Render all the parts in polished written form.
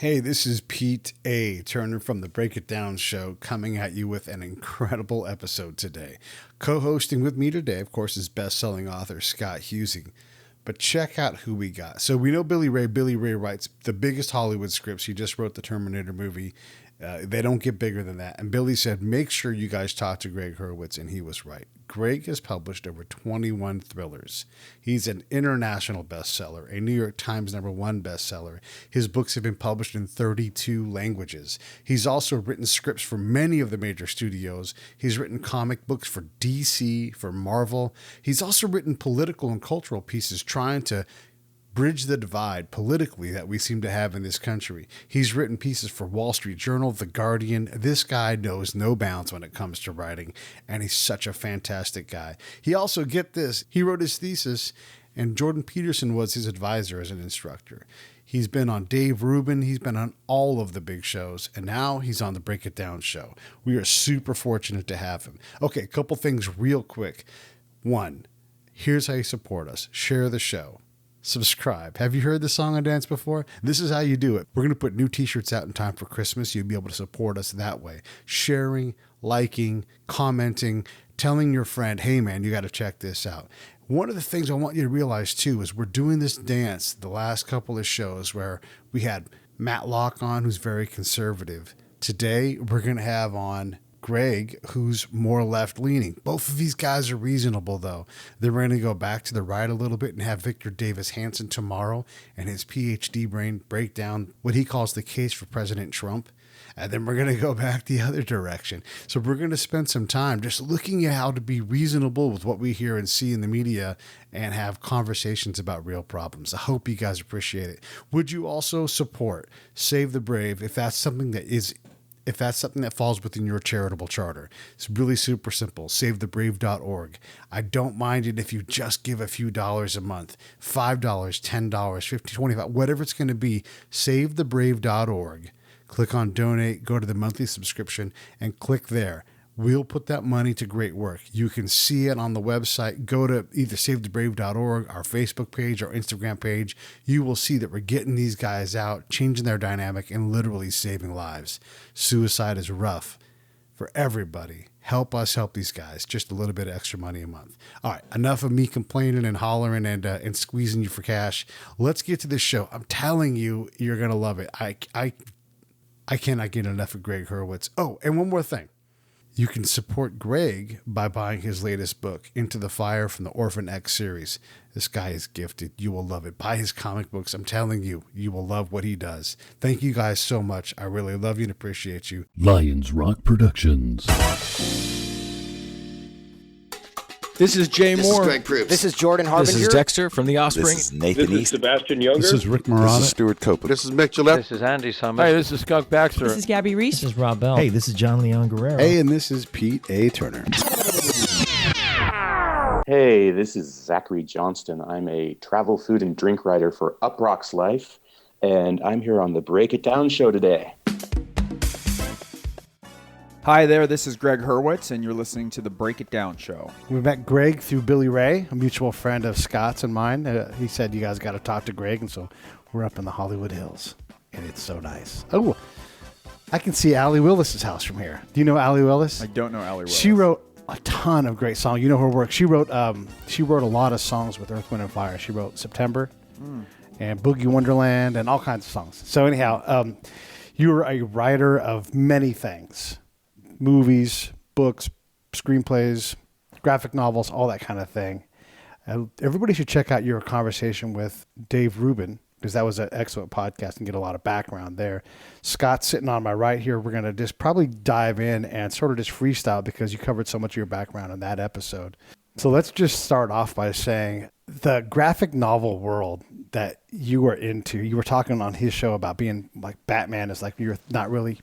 Hey, this is Pete A.Turner from the Break It Down show coming at you with an incredible episode today. Co-hosting with me today, of course, is best-selling author Scott Huesing. But check out who we got. So we know Billy Ray. Billy Ray writes the biggest Hollywood scripts. He just wrote the Terminator movie. They don't get bigger than that. And Billy said, make sure you guys talk to Gregg Hurwitz, and he was right. Gregg has published over 21 thrillers. He's an international bestseller, a New York Times #1 bestseller. His books have been published in 32 languages. He's also written scripts for many of the major studios. He's written comic books for DC, for Marvel. He's also written political and cultural pieces trying to bridge the divide politically that we seem to have in this country. He's written pieces for Wall Street Journal, The Guardian. This guy knows no bounds when it comes to writing, and he's such a fantastic guy. He also, get this, he wrote his thesis, and Jordan Peterson was his advisor as an instructor. He's been on Dave Rubin. He's been on all of the big shows, and now he's on the Break It Down show. We are super fortunate to have him. Okay, a couple things real quick. One, here's how you support us. Share the show. Subscribe. Have you heard the Song and Dance before? This is how you do it. We're going to put new t-shirts out in time for Christmas. You'll be able to support us that way. Sharing, liking, commenting, telling your friend, hey man, you got to check this out. One of the things I want you to realize too is we're doing this dance the last couple of shows where we had Matt Locke on, who's very conservative. Today, we're going to have on Gregg, who's more left-leaning. Both of these guys are reasonable, though. They're going to go back to the right a little bit and have Victor Davis Hanson tomorrow and his PhD brain break down what he calls the case for President Trump. And then we're going to go back the other direction. So we're going to spend some time just looking at how to be reasonable with what we hear and see in the media and have conversations about real problems. I hope you guys appreciate it. Would you also support Save the Brave if that's something that falls within your charitable charter? It's really super simple. SaveTheBrave.org. I don't mind it if you just give a few dollars a month, $5, $10, $50, $25, whatever it's going to be. SaveTheBrave.org. Click on donate, go to the monthly subscription, and click there. We'll put that money to great work. You can see it on the website. Go to either SaveTheBrave.org, our Facebook page, our Instagram page. You will see that we're getting these guys out, changing their dynamic, and literally saving lives. Suicide is rough for everybody. Help us help these guys. Just a little bit of extra money a month. All right, enough of me complaining and hollering and squeezing you for cash. Let's get to this show. I'm telling you, you're going to love it. I cannot get enough of Gregg Hurwitz. Oh, and one more thing. You can support Gregg by buying his latest book, Into the Fire, from the Orphan X series. This guy is gifted. You will love it. Buy his comic books. I'm telling you, you will love what he does. Thank you guys so much. I really love you and appreciate you. Lions Rock Productions. This is Jay This Moore. is Greg Proops. This is Jordan Harbinger. This is Dexter from The Offspring. This is Nathan This is East. Sebastian Younger. This is Rick Morata. This is Stuart Copeland. This is Mick Gillette. This is Andy Summers. Hey, this is Skunk Baxter. This is Gabby Reese. This is Rob Bell. Hey, this is John Leon Guerrero. Hey, and this is Pete A.Turner. Hey, this is Zachary Johnston. I'm a travel, food, and drink writer for Uproxx Life, and I'm here on the Break It Down show today. Hi there, this is Gregg Hurwitz, and you're listening to the Break It Down show. We met Gregg through Billy Ray, a mutual friend of Scott's and mine. He said you guys got to talk to Gregg, and so we're up in the Hollywood Hills, and it's so nice. Oh, I can see Allie Willis's house from here. Do you know Allie Willis? I don't know Allie Willis. She wrote a ton of great songs. You know her work. She wrote a lot of songs with Earth, Wind, and Fire. She wrote September and Boogie Wonderland and all kinds of songs. So anyhow, you were a writer of many things. Movies, books, screenplays, graphic novels, all that kind of thing. Everybody should check out your conversation with Dave Rubin, because that was an excellent podcast and get a lot of background there. Scott's sitting on my right here. We're going to just probably dive in and sort of just freestyle because you covered so much of your background in that episode. So let's just start off by saying the graphic novel world that you were into, you were talking on his show about being like Batman is like you're not really...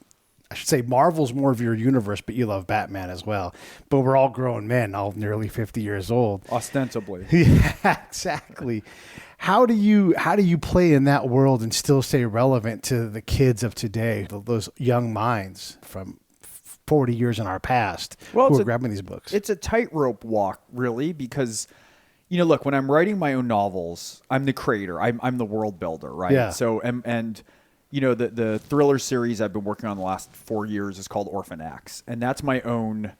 I should say Marvel's more of your universe, but you love Batman as well. But we're all grown men, all nearly 50 years old. Ostensibly. Yeah, exactly. How do you play in that world and still stay relevant to the kids of today, those young minds from 40 years in our past who are grabbing these books? It's a tightrope walk, really, because, look, when I'm writing my own novels, I'm the creator. I'm the world builder, right? Yeah. So, and the thriller series I've been working on the last 4 years is called Orphan X, and that's my own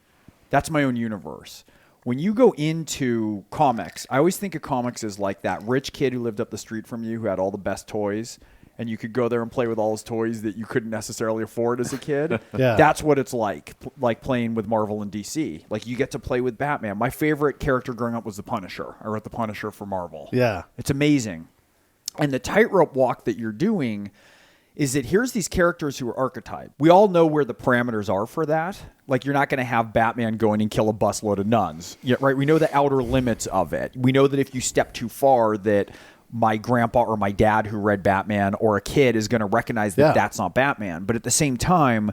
universe. When you go into comics, I always think of comics as like that rich kid who lived up the street from you who had all the best toys, and you could go there and play with all his toys that you couldn't necessarily afford as a kid. Yeah. That's what it's like playing with Marvel and DC. Like, you get to play with Batman. My favorite character growing up was the Punisher. I wrote the Punisher for Marvel. Yeah. It's amazing. And the tightrope walk that you're doing is that here's these characters who are archetyped. We all know where the parameters are for that. Like, you're not going to have Batman go in and kill a busload of nuns. Yeah, right? We know the outer limits of it. We know that if you step too far, that my grandpa or my dad who read Batman or a kid is going to recognize that that's not Batman. But at the same time,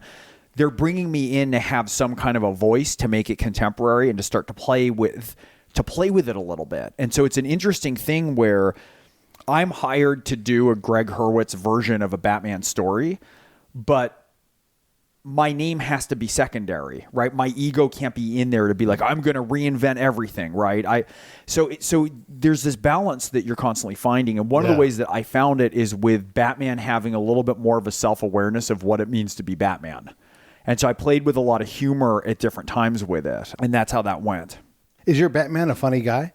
they're bringing me in to have some kind of a voice to make it contemporary and to start to play with it a little bit. And so it's an interesting thing where I'm hired to do a Gregg Hurwitz version of a Batman story, but my name has to be secondary, right? My ego can't be in there to be like, I'm going to reinvent everything, right? So there's this balance that you're constantly finding. And one of the ways that I found it is with Batman having a little bit more of a self-awareness of what it means to be Batman. And so I played with a lot of humor at different times with it. And that's how that went. Is your Batman a funny guy?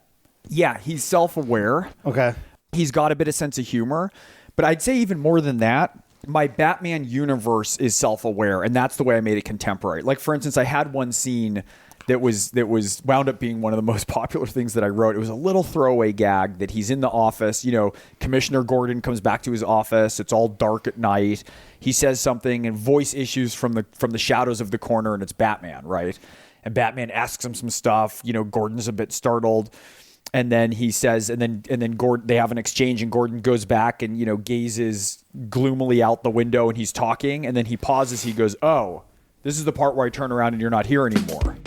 Yeah, he's self-aware. Okay. He's got a bit of sense of humor. But I'd say even more than that, my Batman universe is self-aware, and that's the way I made it contemporary. Like, for instance, I had one scene that was wound up being one of the most popular things that I wrote. It was a little throwaway gag that he's in the office. Commissioner Gordon comes back to his office. It's all dark at night. He says something, and voice issues from the shadows of the corner, and it's Batman, right? And Batman asks him some stuff. Gordon's a bit startled. And then he says, and then Gordon, they have an exchange, and Gordon goes back and, gazes gloomily out the window, and he's talking, and then he pauses. He goes, "Oh, this is the part where I turn around and you're not here anymore."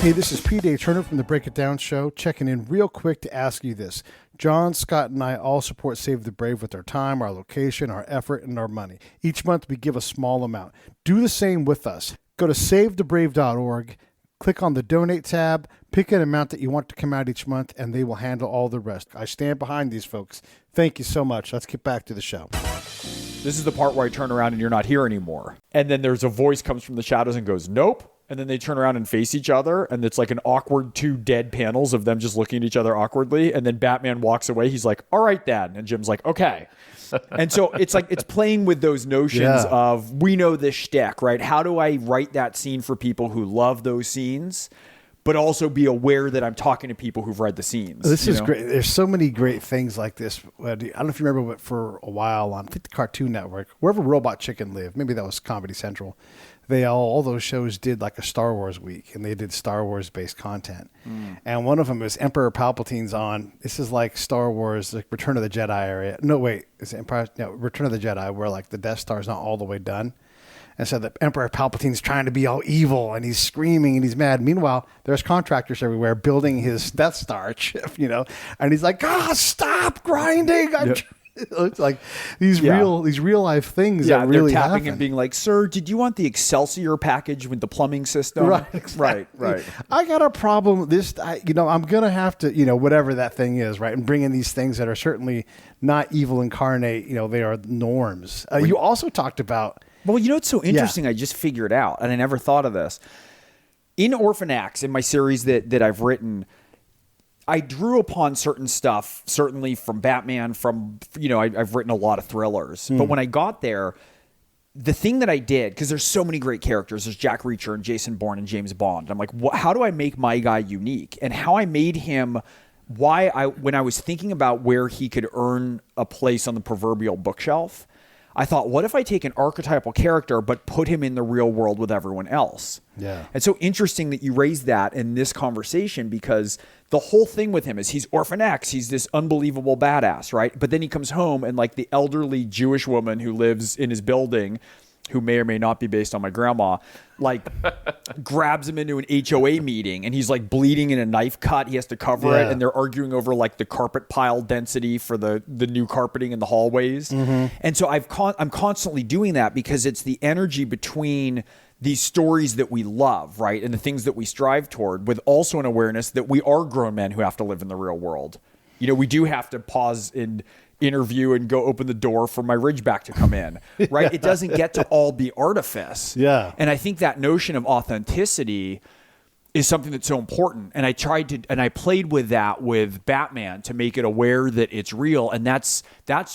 Hey, this is A.Turner from the Break It Down Show, checking in real quick to ask you this. John, Scott, and I all support Save the Brave with our time, our location, our effort, and our money. Each month we give a small amount. Do the same with us. Go to savethebrave.org. Click on the donate tab, pick an amount that you want to come out each month, and they will handle all the rest. I stand behind these folks. Thank you so much. Let's get back to the show. This is the part where I turn around and you're not here anymore. And then there's a voice comes from the shadows and goes, "Nope." And then they turn around and face each other, and it's like an awkward 2 dead panels of them just looking at each other awkwardly. And then Batman walks away. He's like, "All right, Dad." And Jim's like, "Okay." And so it's like, it's playing with those notions of, we know this shtick, right? How do I write that scene for people who love those scenes, but also be aware that I'm talking to people who've read the scenes? This is great. There's so many great things like this. I don't know if you remember, but for a while on the Cartoon Network, wherever Robot Chicken lived, maybe that was Comedy Central, they all those shows did like a Star Wars week, and they did Star Wars based content. And one of them is Emperor Palpatine's on. This is like Star Wars, like Return of the Jedi area. No, wait, it's Empire. No, Return of the Jedi, where like the Death Star is not all the way done. And so the Emperor Palpatine's trying to be all evil, and he's screaming and he's mad. Meanwhile, there's contractors everywhere building his Death Star chip, and he's like, stop grinding. It's like these real life things that really they're tapping happen. and being like, "Sir, did you want the Excelsior package with the plumbing system?" Right, exactly. right. I got a problem. I'm gonna have to, whatever that thing is, right, and bring in these things that are certainly not evil incarnate. They are norms. You also talked about. Well, it's so interesting. I just figured out, and I never thought of this. In Orphan X, in my series that I've written, I drew upon certain stuff, certainly from Batman, I've written a lot of thrillers. But when I got there, the thing that I did, because there's so many great characters, there's Jack Reacher and Jason Bourne and James Bond. I'm like, how do I make my guy unique? And how I made him, when I was thinking about where he could earn a place on the proverbial bookshelf, I thought, what if I take an archetypal character but put him in the real world with everyone else? Yeah. It's so interesting that you raised that in this conversation, because the whole thing with him is he's Orphan X. He's this unbelievable badass, right? But then he comes home, and like the elderly Jewish woman who lives in his building, who may or may not be based on my grandma, like grabs him into an HOA meeting, and he's like bleeding in a knife cut. He has to cover it, and they're arguing over like the carpet pile density for the new carpeting in the hallways. And so I'm constantly doing that, because it's the energy between these stories that we love, right, and the things that we strive toward, with also an awareness that we are grown men who have to live in the real world. We do have to pause in interview and go open the door for my Ridgeback to come in, right? It doesn't get to all be artifice. Yeah. And I think that notion of authenticity is something that's so important. And I played with that with Batman to make it aware that it's real. And that's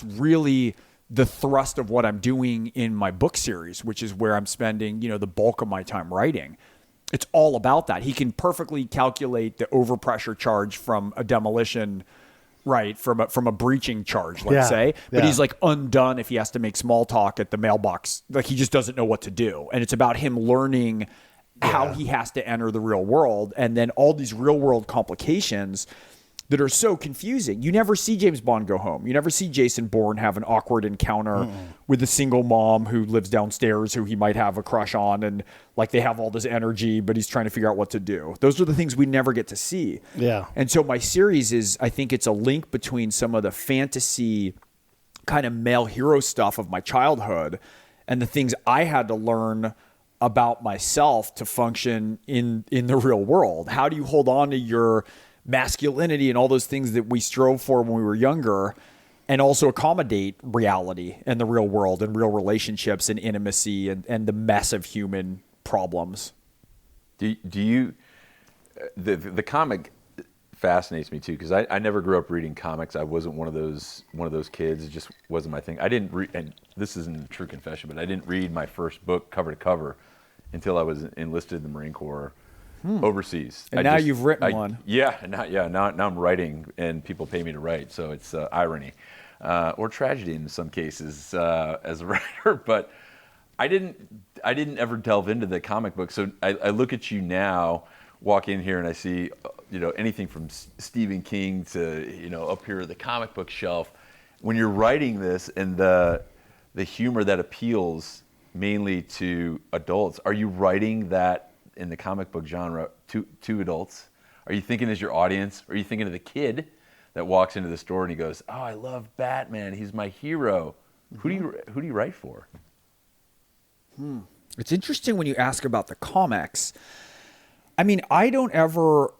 really the thrust of what I'm doing in my book series, which is where I'm spending, the bulk of my time writing. It's all about that. He can perfectly calculate the overpressure charge from a demolition, right? From a breaching charge, let's say. But he's like undone if he has to make small talk at the mailbox. Like he just doesn't know what to do. And it's about him learning how he has to enter the real world. And then all these real world complications that are so confusing. You never see James Bond go home. You never see Jason Bourne have an awkward encounter with a single mom who lives downstairs who he might have a crush on, and like they have all this energy, but he's trying to figure out what to do. Those are the things we never get to see. Yeah. And so my series is, I think it's a link between some of the fantasy kind of male hero stuff of my childhood and the things I had to learn about myself to function in the real world. How do you hold on to your masculinity and all those things that we strove for when we were younger, and also accommodate reality and the real world and real relationships and intimacy and the mess of human problems? Do you the comic fascinates me too, because I never grew up reading comics. I wasn't one of those kids. It just wasn't my thing. I didn't read, and this isn't a true confession, but I didn't read my first book cover to cover until I was enlisted in the Marine Corps overseas. And now you've written one. Yeah, now I'm writing, and people pay me to write, so it's irony or tragedy in some cases as a writer. But I didn't ever delve into the comic book. So I look at you now, walk in here, and I see anything from Stephen King to up here the comic book shelf. When you're writing this and the humor that appeals mainly to adults, are you writing that in the comic book genre to adults? Are you thinking as your audience? Or are you thinking of the kid that walks into the store and he goes, "Oh, I love Batman. He's my hero." Who do you write for? It's interesting when you ask about the comics. I mean, I don't ever,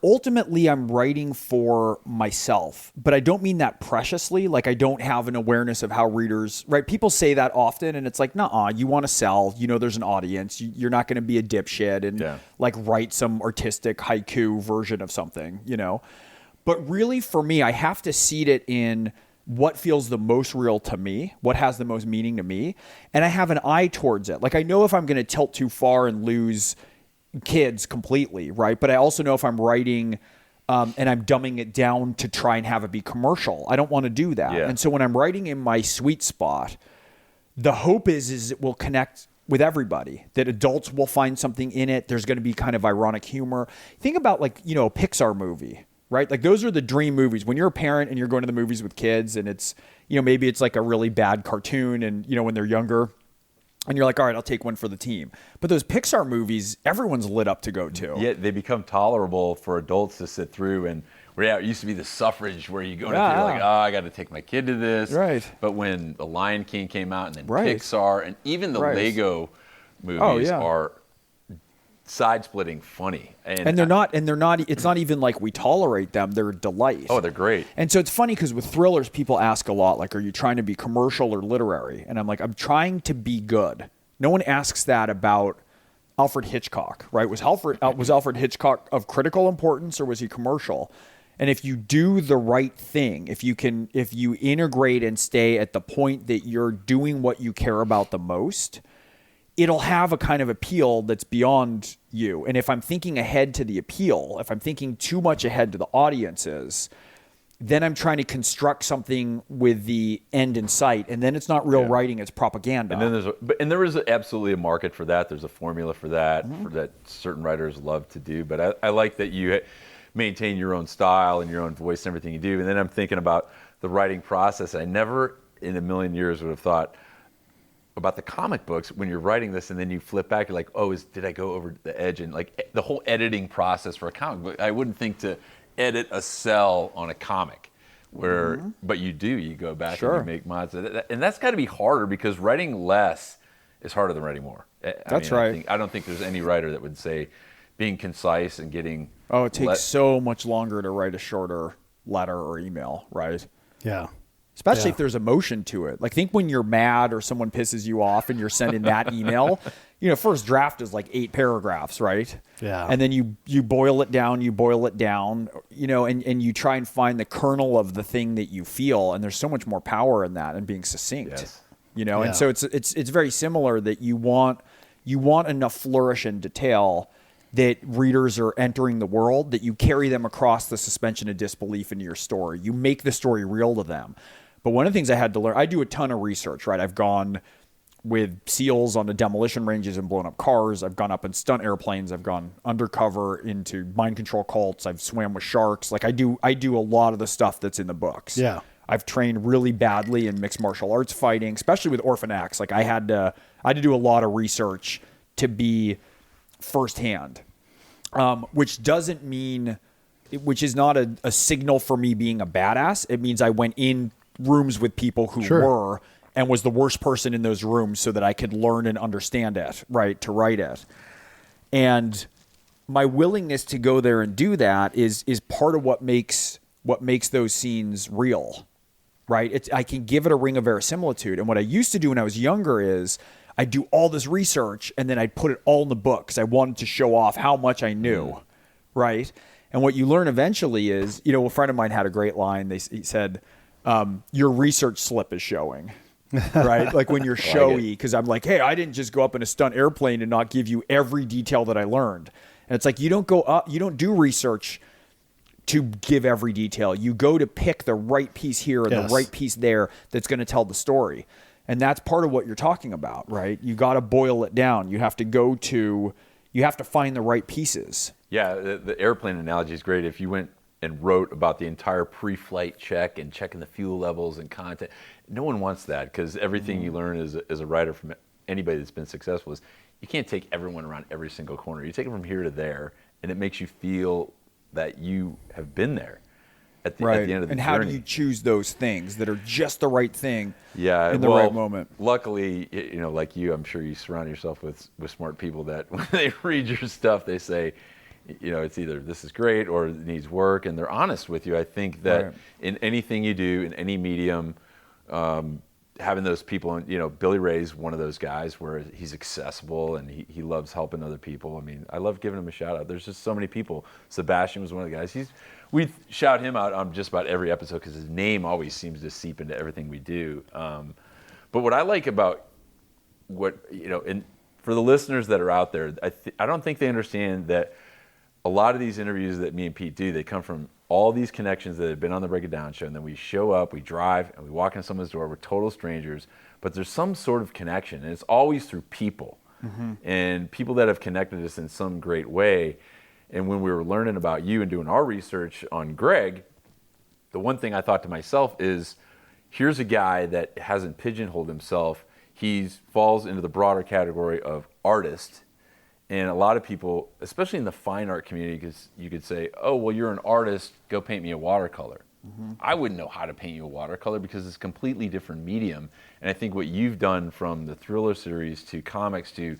ultimately I'm writing for myself, but I don't mean that preciously. Like I don't have an awareness of how readers, right? People say that often, and it's like, nuh-uh, you want to sell, there's an audience. You're not going to be a dipshit and write some artistic haiku version of something, But really for me, I have to seed it in what feels the most real to me, what has the most meaning to me. And I have an eye towards it. Like I know if I'm going to tilt too far and lose kids completely, right? But I also know if I'm writing and I'm dumbing it down to try and have it be commercial, I don't want to do that. And so when I'm writing in my sweet spot, the hope is it will connect with everybody, that adults will find something in it. There's going to be kind of ironic humor. Think about a Pixar movie, right? Like those are the dream movies. When you're a parent and you're going to the movies with kids and it's, maybe it's like a really bad cartoon and, when they're younger, and you're like, all right, I'll take one for the team. But those Pixar movies, everyone's lit up to go to. Yeah, they become tolerable for adults to sit through. And it used to be the suffrage where you go to you're like, I got to take my kid to this. Right. But when The Lion King came out, and then Pixar, and even the Lego movies are side-splitting funny. And they're not, it's not even like we tolerate them. They're a delight. Oh, they're great. And so it's funny because with thrillers, people ask a lot, like, are you trying to be commercial or literary? And I'm like, I'm trying to be good. No one asks that about Alfred Hitchcock, right? Was Alfred Hitchcock of critical importance or was he commercial? And if you do the right thing, if you integrate and stay at the point that you're doing what you care about the most, it'll have a kind of appeal that's beyond you. And if I'm thinking ahead to the appeal, if I'm thinking too much ahead to the audiences, then I'm trying to construct something with the end in sight. And then it's not real writing, it's propaganda. And then there is absolutely a market for that. There's a formula for that, that certain writers love to do. But I like that you maintain your own style and your own voice and everything you do. And then I'm thinking about the writing process. I never in a million years would have thought about the comic books when you're writing this and then you flip back, you're like, did I go over the edge? And like the whole editing process for a comic book, I wouldn't think to edit a cell on a comic but you do, you go back and you make mods. And that's got to be harder because writing less is harder than writing more. That's right. I don't think there's any writer that would say being concise and getting... it takes so much longer to write a shorter letter or email, right? Yeah. Especially Yeah. if there's emotion to it. Like, think when you're mad or someone pisses you off and you're sending that email, first draft is like 8 paragraphs, right? Yeah. And then you boil it down, and you try and find the kernel of the thing that you feel. And there's so much more power in that and being succinct, Yes. Yeah. And so it's very similar that you want enough flourish and detail that readers are entering the world, that you carry them across the suspension of disbelief into your story. You make the story real to them. But one of the things I had to learn, I do a ton of research, right? I've gone with SEALs on the demolition ranges and blown up cars. I've gone up in stunt airplanes. I've gone undercover into mind control cults. I've swam with sharks. Like I do a lot of the stuff that's in the books. Yeah. I've trained really badly in mixed martial arts fighting, especially with Orphan X. Like I had to do a lot of research to be firsthand, which is not a signal for me being a badass. It means I went in rooms with people who were and was the worst person in those rooms so that I could learn and understand it, right, to write it. And my willingness to go there and do that is part of what makes those scenes real, right? I can give it a ring of verisimilitude. And what I used to do when I was younger is I'd do all this research and then I'd put it all in the book because I wanted to show off how much I knew, right? And what you learn eventually is, a friend of mine had a great line. He said, your research slip is showing, right? Like when you're showy, because I'm like, hey, I didn't just go up in a stunt airplane and not give you every detail that I learned. And it's like, you don't go up, you don't do research to give every detail. You go to pick the right piece here and the right piece there that's going to tell the story. And that's part of what you're talking about, right? You got to boil it down. You have to find the right pieces. Yeah, the airplane analogy is great. If you went and wrote about the entire pre-flight check and checking the fuel levels and content, no one wants that, because everything you learn as a writer from anybody that's been successful is you can't take everyone around every single corner. You take them from here to there, and it makes you feel that you have been there at the end of the journey. And how do you choose those things that are just the right thing in the right moment? Luckily, like you, I'm sure you surround yourself with smart people that when they read your stuff, they say, it's either this is great or it needs work, and they're honest with you. I think that in anything you do, in any medium, having those people, and Billy Ray's one of those guys where he's accessible and he loves helping other people. I mean, I love giving him a shout out. There's just so many people. Sebastian was one of the guys. We shout him out on just about every episode because his name always seems to seep into everything we do. But what I like about and for the listeners that are out there, I don't think they understand that a lot of these interviews that me and Pete do, they come from all these connections that have been on the Break It Down show, and then we show up, we drive, and we walk in someone's door. We're total strangers, but there's some sort of connection, and it's always through people, and people that have connected us in some great way. And when we were learning about you and doing our research on Gregg, the one thing I thought to myself is, here's a guy that hasn't pigeonholed himself. He falls into the broader category of artist. And a lot of people, especially in the fine art community, because you could say, oh, well, you're an artist, go paint me a watercolor. I wouldn't know how to paint you a watercolor because it's a completely different medium. And I think what you've done from the thriller series to comics to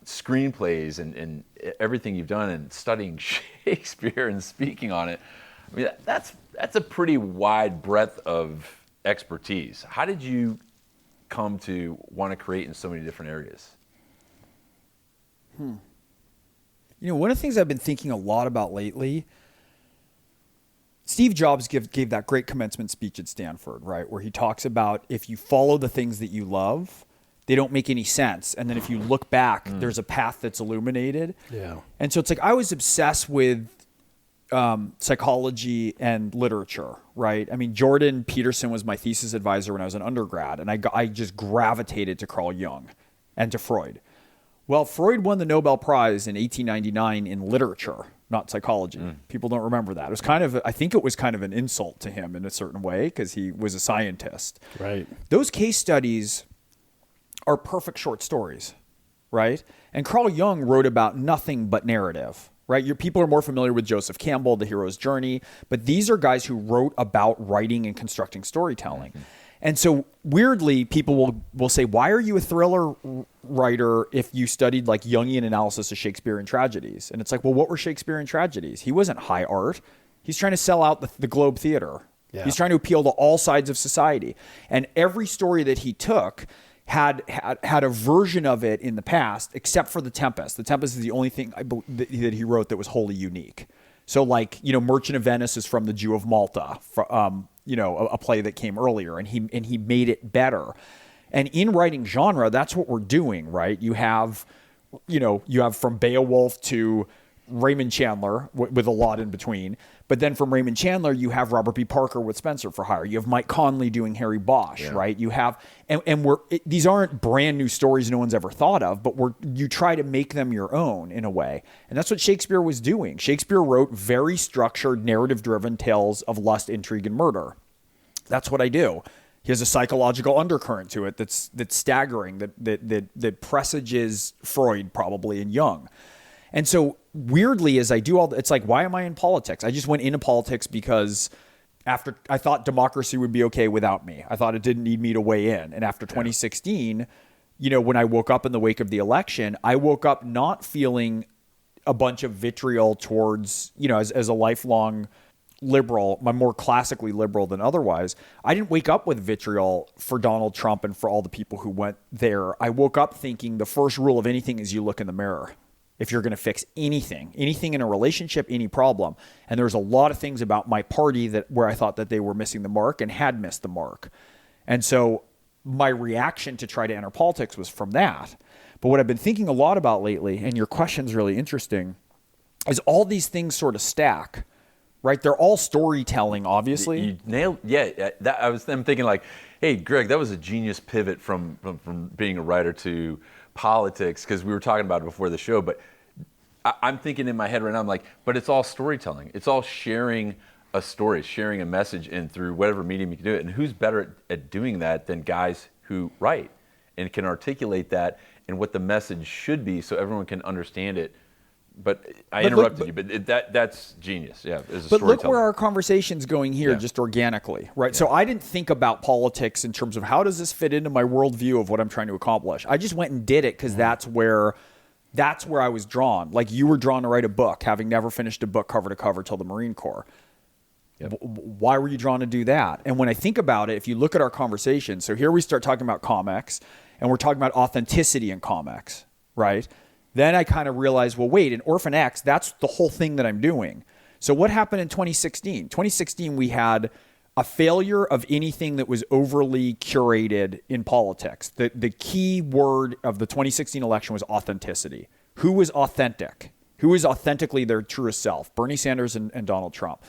screenplays and everything you've done and studying Shakespeare and speaking on it, I mean, that's a pretty wide breadth of expertise. How did you come to want to create in so many different areas? One of the things I've been thinking a lot about lately, Steve Jobs gave that great commencement speech at Stanford, right? Where he talks about if you follow the things that you love, they don't make any sense. And then if you look back, there's a path that's illuminated. Yeah. And so it's like I was obsessed with psychology and literature, right? I mean, Jordan Peterson was my thesis advisor when I was an undergrad, and I just gravitated to Carl Jung and to Freud. Well, Freud won the Nobel Prize in 1899 in literature, not psychology. People don't remember that. It was I think it was kind of an insult to him in a certain way because he was a scientist. Right. Those case studies are perfect short stories, right? And Carl Jung wrote about nothing but narrative, right? Your people are more familiar with Joseph Campbell, The Hero's Journey, but these are guys who wrote about writing and constructing storytelling. And so weirdly, people will say, why are you a thriller writer if you studied like Jungian analysis of Shakespearean tragedies? And it's like, well, what were Shakespearean tragedies? He wasn't high art. He's trying to sell out the Globe Theater. Yeah. He's trying to appeal to all sides of society. And every story that he took had a version of it in the past, except for The Tempest. The Tempest is the only thing that he wrote that was wholly unique. So like, Merchant of Venice is from The Jew of Malta, a play that came earlier, and he made it better. And in writing genre, that's what we're doing, right? You have from Beowulf to Raymond Chandler with a lot in between. But then from Raymond Chandler, you have Robert B. Parker with Spencer for Hire. You have Mike Conley doing Harry Bosch, right? You have, these aren't brand new stories no one's ever thought of, but you try to make them your own in a way. And that's what Shakespeare was doing. Shakespeare wrote very structured, narrative-driven tales of lust, intrigue, and murder. That's what I do. He has a psychological undercurrent to it that's staggering, that presages Freud probably and Jung. And so weirdly, as I do it's like, why am I in politics? I just went into politics because after I thought democracy would be okay without me. I thought it didn't need me to weigh in. And after 2016, when I woke up in the wake of the election, I woke up not feeling a bunch of vitriol towards, as a lifelong liberal, I'm more classically liberal than otherwise. I didn't wake up with vitriol for Donald Trump and for all the people who went there. I woke up thinking the first rule of anything is you look in the mirror. If you're going to fix anything in a relationship, any problem. And there's a lot of things about my party where I thought that they were missing the mark and had missed the mark. And so my reaction to try to enter politics was from that. But what I've been thinking a lot about lately, and your question's really interesting, is all these things sort of stack, right? They're all storytelling, obviously. You nailed, I'm thinking like, hey, Greg, that was a genius pivot from being a writer to politics, because we were talking about it before the show, but I'm thinking in my head right now, I'm like, but it's all storytelling. It's all sharing a story, sharing a message, and through whatever medium you can do it. And who's better at doing that than guys who write and can articulate that and what the message should be so everyone can understand it. But I interrupted you, but that's genius. Yeah, as a but look storyteller. where our conversation's going here, just organically, right? Yeah. So I didn't think about politics in terms of how does this fit into my worldview of what I'm trying to accomplish. I just went and did it because that's where I was drawn. Like you were drawn to write a book, having never finished a book cover to cover till the Marine Corps. Yep. Why were you drawn to do that? And when I think about it, if you look at our conversation, so here we start talking about comics, and we're talking about authenticity in comics, right? Then I kind of realized, well, wait, in Orphan X, that's the whole thing that I'm doing. So what happened in 2016? 2016, we had a failure of anything that was overly curated in politics. The key word of the 2016 election was authenticity. Who was authentic? Who is authentically their truest self? Bernie Sanders and Donald Trump.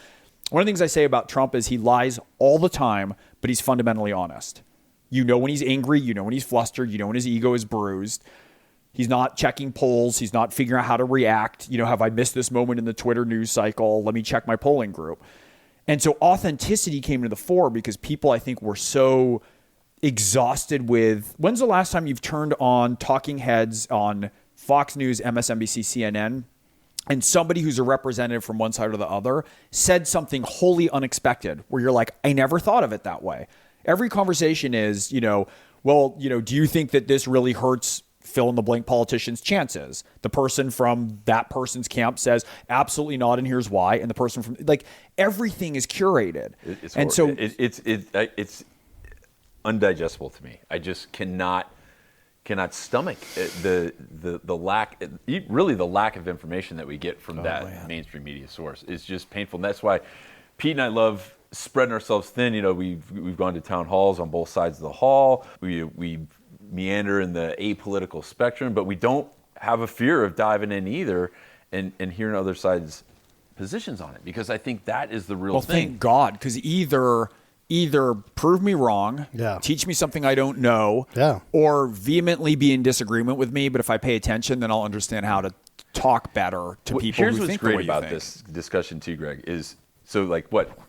One of the things I say about Trump is he lies all the time, but he's fundamentally honest. You know when he's angry, you know when he's flustered, you know when his ego is bruised. He's not checking polls. He's not figuring out how to react. Have I missed this moment in the Twitter news cycle? Let me check my polling group. And so authenticity came to the fore because people, I think, were so exhausted with, when's the last time you've turned on talking heads on Fox News, MSNBC, CNN, and somebody who's a representative from one side or the other said something wholly unexpected where you're like, I never thought of it that way. Every conversation is, do you think that this really hurts fill in the blank politician's chances? The person from that person's camp says absolutely not, and here's why. And the person from everything is curated. It's undigestible to me. I just cannot stomach the lack, really the lack of information that we get from mainstream media source. It's just painful. And that's why Pete and I love spreading ourselves thin. We've gone to town halls on both sides of the hall. We meander in the apolitical spectrum, but we don't have a fear of diving in either and hearing other sides' positions on it, because I think that is the real thing. Well, thank God, because either prove me wrong, teach me something I don't know, or vehemently be in disagreement with me, but if I pay attention, then I'll understand how to talk better to people who think the way you think. Here's what's great about this discussion too, Greg, is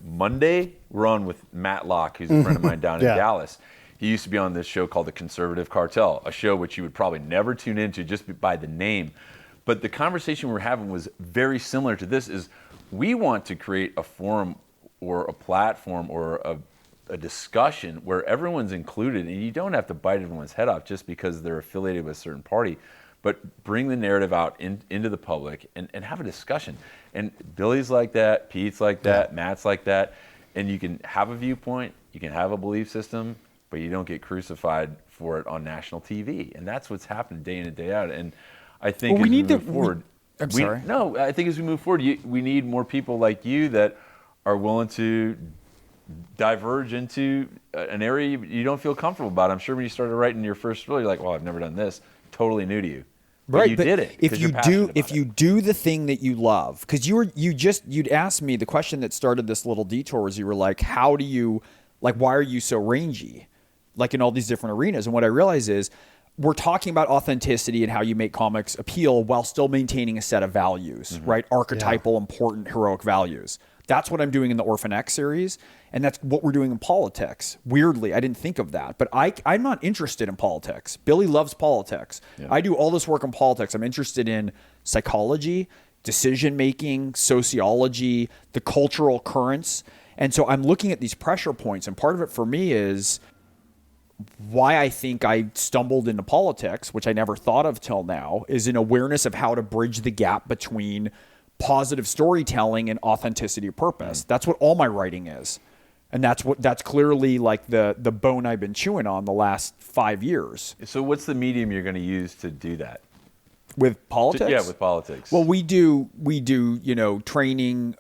Monday we're on with Matt Locke, who's a friend of mine down in Dallas. He used to be on this show called The Conservative Cartel, a show which you would probably never tune into just by the name. But the conversation we were having was very similar to this, is we want to create a forum or a platform or a discussion where everyone's included, and you don't have to bite everyone's head off just because they're affiliated with a certain party. but bring the narrative out into the public and have a discussion. And Billy's like that, Pete's like that, Matt's like that, and you can have a viewpoint, you can have a belief system, but you don't get crucified for it on national TV. And that's what's happened day in and day out. And I think as we move forward, I think as we move forward, we need more people like you that are willing to diverge into an area you don't feel comfortable about. I'm sure when you started writing your first story, you're like, well, I've never done this. Totally new to you. But you did it. If you do the thing that you love, because you'd asked me the question that started this little detour was you were like, why are you so rangy? Like in all these different arenas. And what I realize is we're talking about authenticity and how you make comics appeal while still maintaining a set of values, right? Archetypal, important, heroic values. That's what I'm doing in the Orphan X series, and that's what we're doing in politics. Weirdly, I didn't think of that, but I'm not interested in politics. Billy loves politics. Yeah. I do all this work in politics. I'm interested in psychology, decision-making, sociology, the cultural currents, and so I'm looking at these pressure points, and part of it for me is why I think I stumbled into politics, which I never thought of till now, is an awareness of how to bridge the gap between positive storytelling and authenticity of purpose. That's what all my writing is. And that's clearly like the bone I've been chewing on the last 5 years. So what's the medium you're going to use to do that? With politics? Yeah, with politics. Well, we do, training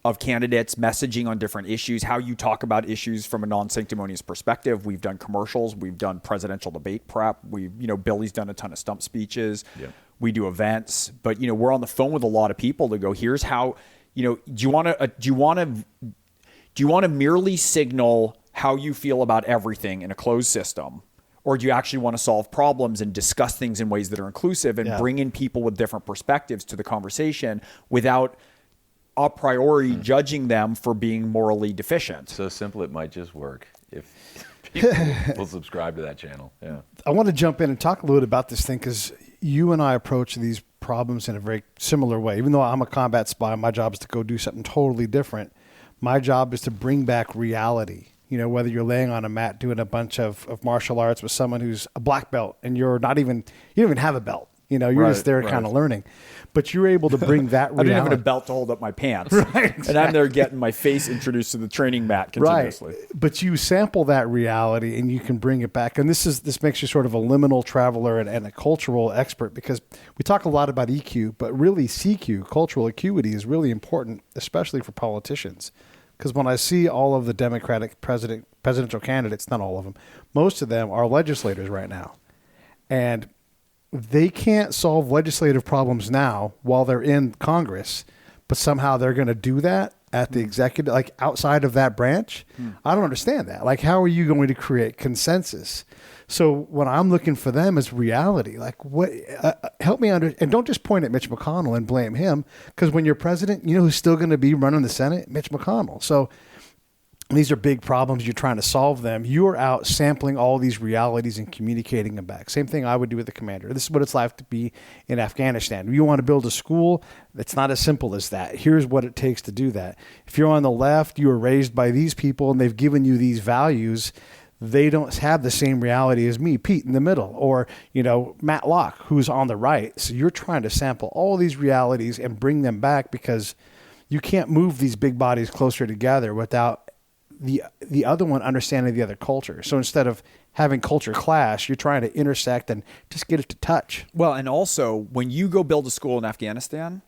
of candidates, messaging on different issues, how you talk about issues from a non-sanctimonious perspective. We've done commercials, we've done presidential debate prep. Billy's done a ton of stump speeches. Yeah. We do events, but we're on the phone with a lot of people to go, here's how, do you want to merely signal how you feel about everything in a closed system? Or do you actually want to solve problems and discuss things in ways that are inclusive and bring in people with different perspectives to the conversation without a priori judging them for being morally deficient? So simple it might just work if people will subscribe to that channel. Yeah. I want to jump in and talk a little bit about this thing because you and I approach these problems in a very similar way. Even though I'm a combat spy, my job is to go do something totally different. My job is to bring back reality. Whether you're laying on a mat doing a bunch of martial arts with someone who's a black belt and you don't even have a belt. You're just there kind of learning. But you're able to bring that reality. I don't have a belt to hold up my pants. Right, exactly. And I'm there getting my face introduced to the training mat continuously. Right. But you sample that reality and you can bring it back. And this makes you sort of a liminal traveler and a cultural expert, because we talk a lot about EQ, but really CQ, cultural acuity, is really important, especially for politicians. Because when I see all of the Democratic presidential candidates, not all of them, most of them are legislators right now. And they can't solve legislative problems now while they're in Congress, but somehow they're going to do that at the executive, like outside of that branch. I don't understand that. Like, how are you going to create consensus? So what I'm looking for them is reality. Like, what? Help me and don't just point at Mitch McConnell and blame him, because when you're president, who's still going to be running the Senate? Mitch McConnell. So these are big problems. You're trying to solve them. You're out sampling all these realities and communicating them back. Same thing I would do with the commander. This is what it's like to be in Afghanistan. You want to build a school? It's not as simple as that. Here's what it takes to do that. If you're on the left, you were raised by these people and they've given you these values. They don't have the same reality as me, Pete, in the middle, or, Matt Locke, who's on the right. So you're trying to sample all these realities and bring them back, because you can't move these big bodies closer together without the other one understanding the other culture. So instead of having culture clash, you're trying to intersect and just get it to touch. Well, and also when you go build a school in Afghanistan,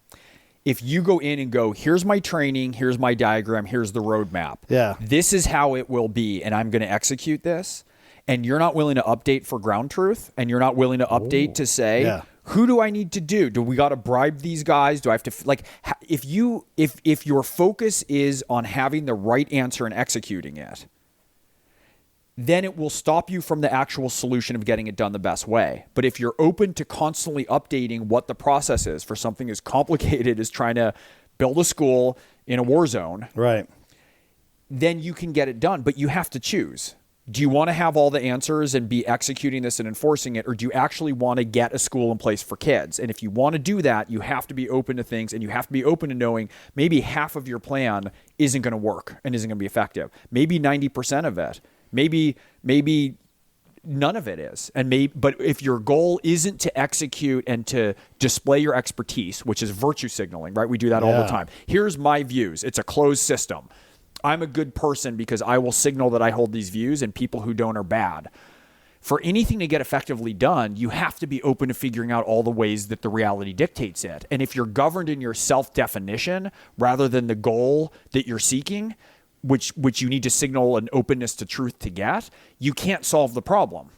if you go in and go, here's my training, here's my diagram, here's the roadmap. Yeah. This is how it will be, and I'm going to execute this. And you're not willing to update for ground truth, and you're not willing to update to say, who do I need to do? Do we got to bribe these guys? Do I have to if your focus is on having the right answer and executing it, then it will stop you from the actual solution of getting it done the best way. But if you're open to constantly updating what the process is for something as complicated as trying to build a school in a war zone, right, then you can get it done. But you have to choose. Do you want to have all the answers and be executing this and enforcing it, or do you actually want to get a school in place for kids? And if you want to do that, you have to be open to things, and you have to be open to knowing maybe half of your plan isn't going to work and isn't going to be effective. Maybe 90% of it. Maybe none of it is. But if your goal isn't to execute and to display your expertise, which is virtue signaling, right? We do that all the time. Here's my views. It's a closed system. I'm a good person because I will signal that I hold these views, and people who don't are bad. For anything to get effectively done, you have to be open to figuring out all the ways that the reality dictates it. And if you're governed in your self-definition rather than the goal that you're seeking, which you need to signal an openness to truth to get, you can't solve the problem.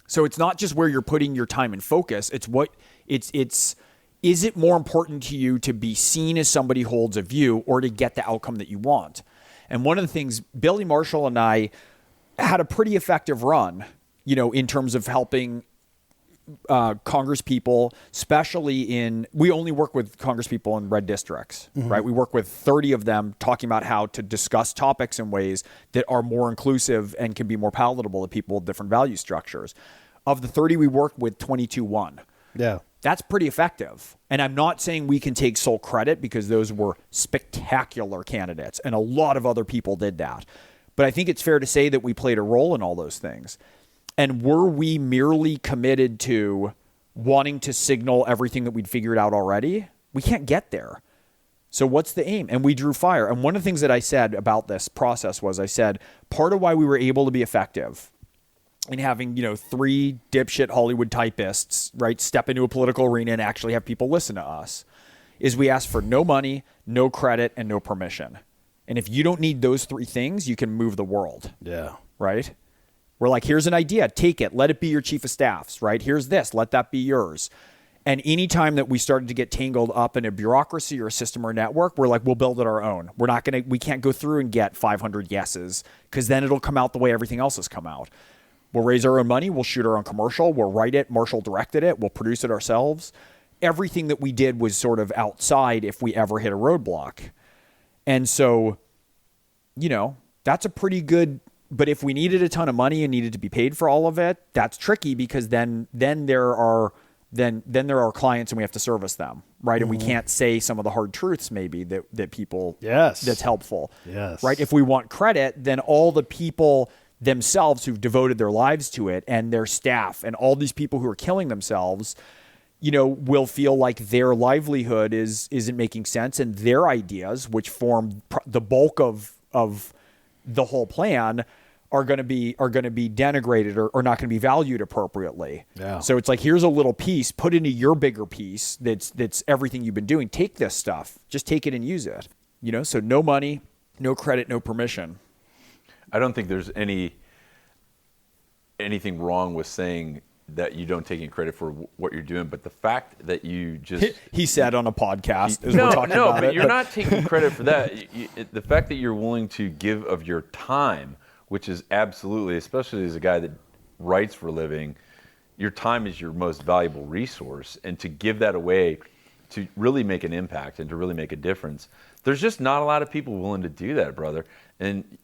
So it's not just where you're putting your time and focus. Is it more important to you to be seen as somebody who holds a view or to get the outcome that you want? And one of the things, Billy Marshall and I had a pretty effective run, in terms of helping Congress people, especially we only work with Congress people in red districts, right? We work with 30 of them talking about how to discuss topics in ways that are more inclusive and can be more palatable to people with different value structures. Of the 30 we worked with, 22 won. Yeah. That's pretty effective. And I'm not saying we can take sole credit because those were spectacular candidates and a lot of other people did that. But I think it's fair to say that we played a role in all those things. And were we merely committed to wanting to signal everything that we'd figured out already? We can't get there. So what's the aim? And we drew fire. And one of the things that I said about this process was I said, part of why we were able to be effective in having, 3 dipshit Hollywood typists, right, step into a political arena and actually have people listen to us is we asked for no money, no credit, and no permission. And if you don't need those 3 things, you can move the world. Yeah. Right? We're like, here's an idea. Take it. Let it be your chief of staffs, right? Here's this. Let that be yours. And anytime that we started to get tangled up in a bureaucracy or a system or a network, we're like, we'll build it our own. We can't go through and get 500 yeses because then it'll come out the way everything else has come out. We'll raise our own money. We'll shoot our own commercial. We'll write it. Marshall directed it. We'll produce it ourselves. Everything that we did was sort of outside if we ever hit a roadblock. And so, that's a pretty good... But if we needed a ton of money and needed to be paid for all of it, that's tricky because then there are clients and we have to service them, right? And we can't say some of the hard truths maybe that people that's helpful. Yes. Right? If we want credit, then all the people themselves who've devoted their lives to it and their staff and all these people who are killing themselves, will feel like their livelihood isn't making sense and their ideas, which form the bulk of the whole plan, are going to be denigrated or not going to be valued appropriately. Yeah. So it's like, here's a little piece, put into your bigger piece that's everything you've been doing. Take this stuff, just take it and use it. So no money, no credit, no permission. I don't think there's anything wrong with saying that you don't take any credit for what you're doing, but the fact that you just... He said on a podcast, but you're not taking credit for that. The fact that you're willing to give of your time, which is absolutely, especially as a guy that writes for a living, your time is your most valuable resource, and to give that away to really make an impact and to really make a difference, there's just not a lot of people willing to do that, brother. And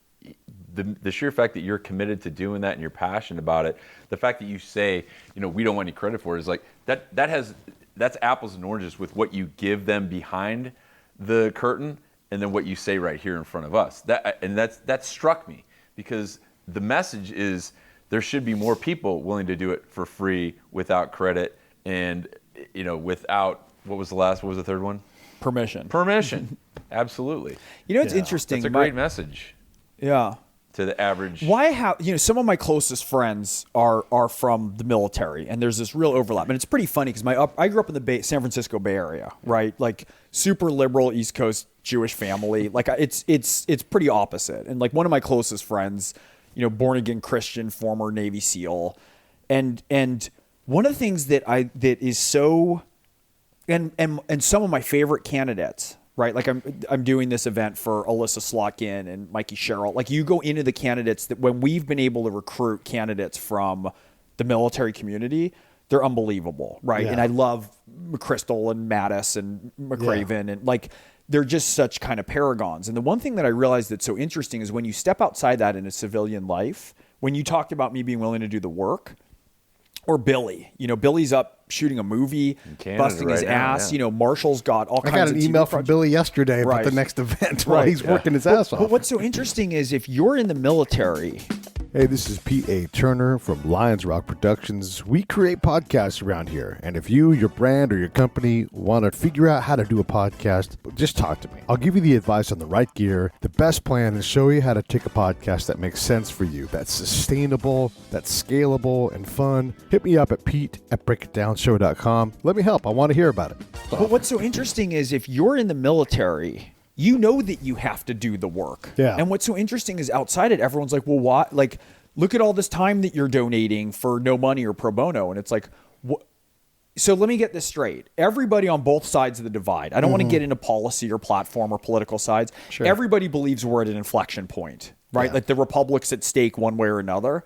the sheer fact that you're committed to doing that and you're passionate about it, the fact that you say, we don't want any credit for it, is like that's apples and oranges with what you give them behind the curtain and then what you say right here in front of us. That struck me because the message is there should be more people willing to do it for free without credit and without what was the third one? Permission. Absolutely. It's interesting. It's a great message. Yeah. To the average. Some of my closest friends are from the military, and there's this real overlap, and it's pretty funny because I grew up in the San Francisco Bay Area, right? Like super liberal East Coast Jewish family. Like it's pretty opposite. And like one of my closest friends, born again Christian, former Navy SEAL, and one of the things that is so, and some of my favorite candidates. Right, like I'm doing this event for Alyssa Slotkin and Mikey Sherrill. Like you go into the candidates that when we've been able to recruit candidates from the military community, they're unbelievable, right? Yeah. And I love McChrystal and Mattis and McRaven and like they're just such kind of paragons. And the one thing that I realized that's so interesting is when you step outside that in a civilian life, when you talked about me being willing to do the work, or Billy, Billy's up shooting a movie, busting his ass. Yeah. Marshall's got all kinds of I got an email from Billy yesterday about the next event while he's working his ass off. But what's so interesting is if you're in the military Hey, this is Pete A.Turner from Lions Rock Productions. We create podcasts around here, and if you, your brand, or your company want to figure out how to do a podcast, just talk to me. I'll give you the advice on the right gear, the best plan, and show you how to take a podcast that makes sense for you, that's sustainable, that's scalable, and fun. Hit me up at pete@breakitdownshow.com. Let me help. I want to hear about it. But what's so interesting is if you're in the military, you know that you have to do the work. Yeah. And what's so interesting is outside it, everyone's like, well, why? Like, look at all this time that you're donating for no money or pro bono. And it's like, what? So let me get this straight. Everybody on both sides of the divide, I don't want to get into policy or platform or political sides. Sure. Everybody believes we're at an inflection point, right? Yeah. Like the republic's at stake one way or another.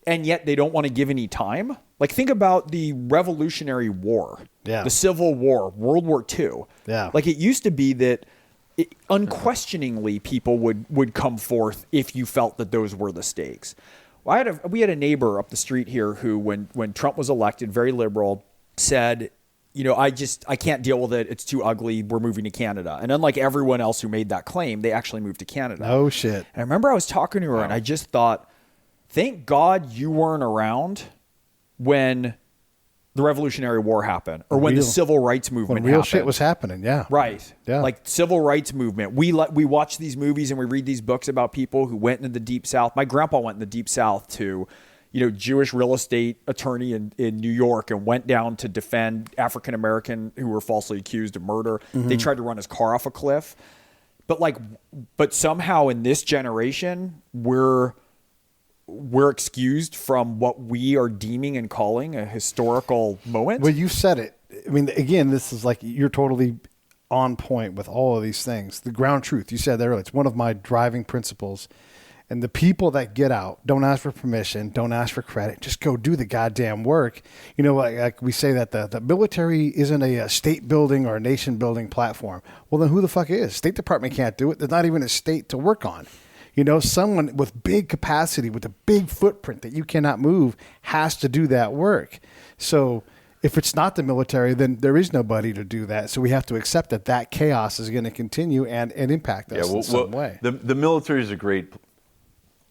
And yet they don't want to give any time. Like, think about the Revolutionary War, Yeah. the Civil War, World War II. Yeah. Like, it used to be that unquestioningly people would come forth if you felt that those were the stakes. Well, we had a neighbor up the street here who, when Trump was elected, very liberal, said, you know, I can't deal with it. It's too ugly. We're moving to Canada. And unlike everyone else who made that claim, they actually moved to Canada. Oh, shit. And I remember I was talking to her and I just thought, thank God you weren't around when the Revolutionary War happened or when the Civil Rights Movement When real happened. shit was happening, yeah. Right. Yeah. Like civil rights movement. We watch these movies and we read these books about people who went into the Deep South. My grandpa went in the Deep South to, Jewish real estate attorney in New York and went down to defend African American who were falsely accused of murder. They tried to run his car off a cliff. But somehow in this generation, we're excused from what we are deeming and calling a historical moment. Well, you said it. I mean, again, this is like you're totally on point with all of these things. The ground truth, you said that earlier. It's one of my driving principles. And the people that get out, don't ask for permission, don't ask for credit, just go do the goddamn work. Like we say that the military isn't a state building or a nation building platform. Well, then who the fuck is? State Department can't do it. There's not even a state to work on. Someone with big capacity, with a big footprint that you cannot move has to do that work. So if it's not the military, then there is nobody to do that. So we have to accept that chaos is going to continue and impact us in some way. The military is a great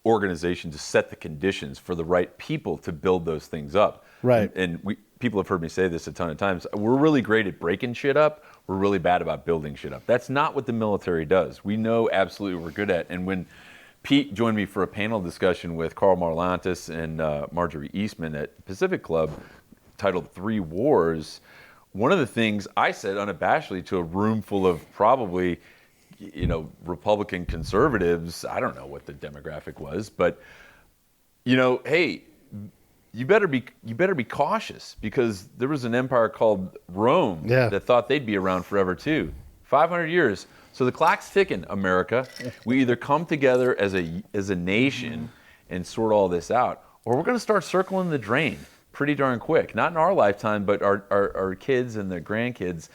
organization to set the conditions for the right people to build those things up. Right. And people have heard me say this a ton of times. We're really great at breaking shit up. We're really bad about building shit up. That's not what the military does. We know absolutely what we're good at. And when Pete joined me for a panel discussion with Carl Marlantis and Marjorie Eastman at Pacific Club titled 3 Wars, one of the things I said unabashedly to a room full of probably, Republican conservatives, I don't know what the demographic was, but, hey, you better be cautious because there was an empire called Rome that thought they'd be around forever too. 500 years. So the clock's ticking, America. We either come together as a nation and sort all this out, or we're going to start circling the drain pretty darn quick. Not in our lifetime, but our kids and their grandkids.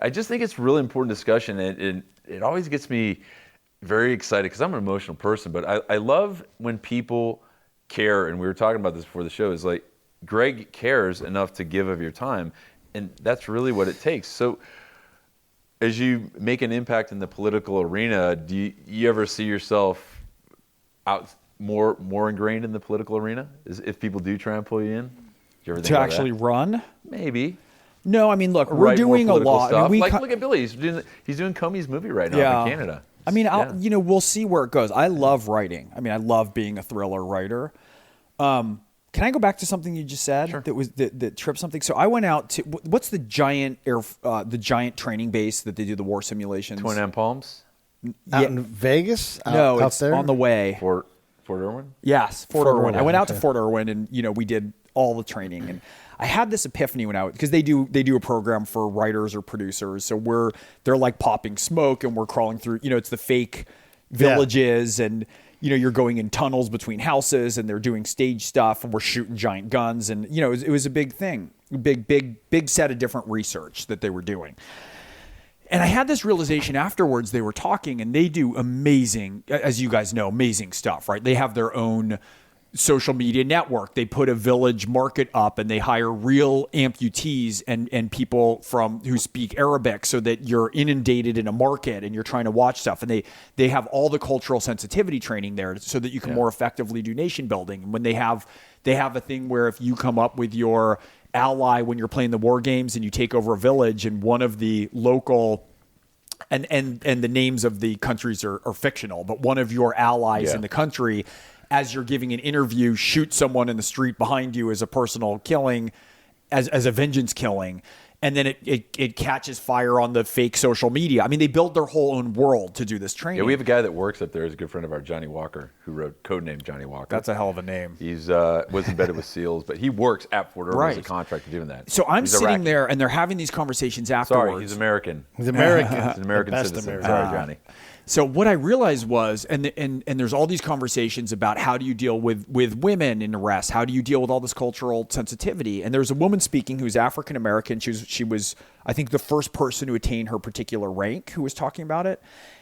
I just think it's a really important discussion, and it always gets me very excited because I'm an emotional person, but I love when people care, and we were talking about this before the show, is like Gregg cares enough to give of your time, and that's really what it takes. So as you make an impact in the political arena, do you ever see yourself out more ingrained in the political arena? If people do try and pull you in? Do you ever think to about actually that? Run? Maybe. No, I mean, look, we're doing a lot. Stuff. I mean, look at Billy. He's doing Comey's movie right now in Canada. I mean, we'll see where it goes. I love writing. I mean, I love being a thriller writer. Can I go back to something you just said that tripped something? So I went out to what's the giant training base that they do the war simulations? Twin M Palms? Out in Vegas? No, out it's there? on the way. Fort Irwin? Yes, Fort Irwin. I went out to okay. Fort Irwin and we did all the training, and I had this epiphany when because they do a program for writers or producers. So they're like popping smoke and we're crawling through, it's the fake villages and you're going in tunnels between houses and they're doing stage stuff and we're shooting giant guns. And, it was a big thing, big set of different research that they were doing. And I had this realization afterwards. They were talking and they do amazing, as you guys know, amazing stuff, right? They have their own social media network. They put a village market up and they hire real amputees and people who speak Arabic so that you're inundated in a market and you're trying to watch stuff. And they have all the cultural sensitivity training there so that you can more effectively do nation building. And when they have a thing where if you come up with your ally when you're playing the war games and you take over a village and one of the local and the names of the countries are fictional, but one of your allies in the country, as you're giving an interview, shoot someone in the street behind you as a personal killing, as a vengeance killing. And then it catches fire on the fake social media. I mean, they build their whole own world to do this training. Yeah, we have a guy that works up there. He's a good friend of ours, Johnny Walker, who wrote Codename Johnny Walker. That's a hell of a name. He's was embedded with SEALs, but he works at Fort Irwin as a contractor doing that. So I'm He's sitting Iraqi. there, and they're having these conversations afterwards. Sorry, he's American. He's American. He's an American Best citizen. American. Sorry, Johnny. So what I realized was, and there's all these conversations about how do you deal with women in arrest? How do you deal with all this cultural sensitivity? And there's a woman speaking who's African American. She was, I think, the first person to attain her particular rank who was talking about it.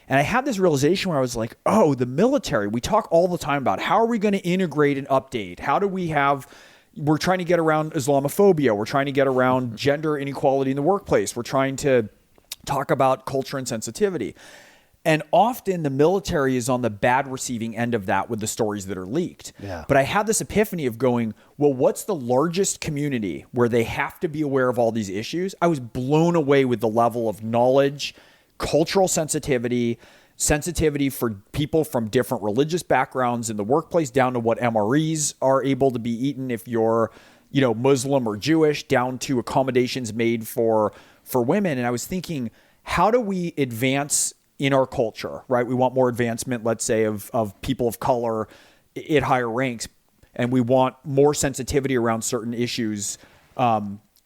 And I had this realization where I was like, oh, the military, we talk all the time about how are we going to integrate and update? How do we're trying to get around Islamophobia. We're trying to get around gender inequality in the workplace. We're trying to talk about culture and sensitivity. And often the military is on the bad receiving end of that with the stories that are leaked. Yeah. But I had this epiphany of going, well, what's the largest community where they have to be aware of all these issues? I was blown away with the level of knowledge, cultural sensitivity for people from different religious backgrounds in the workplace, down to what MREs are able to be eaten if you're, Muslim or Jewish, down to accommodations made for women. And I was thinking, how do we advance in our culture, right? We want more advancement, let's say, of people of color at higher ranks, and we want more sensitivity around certain issues,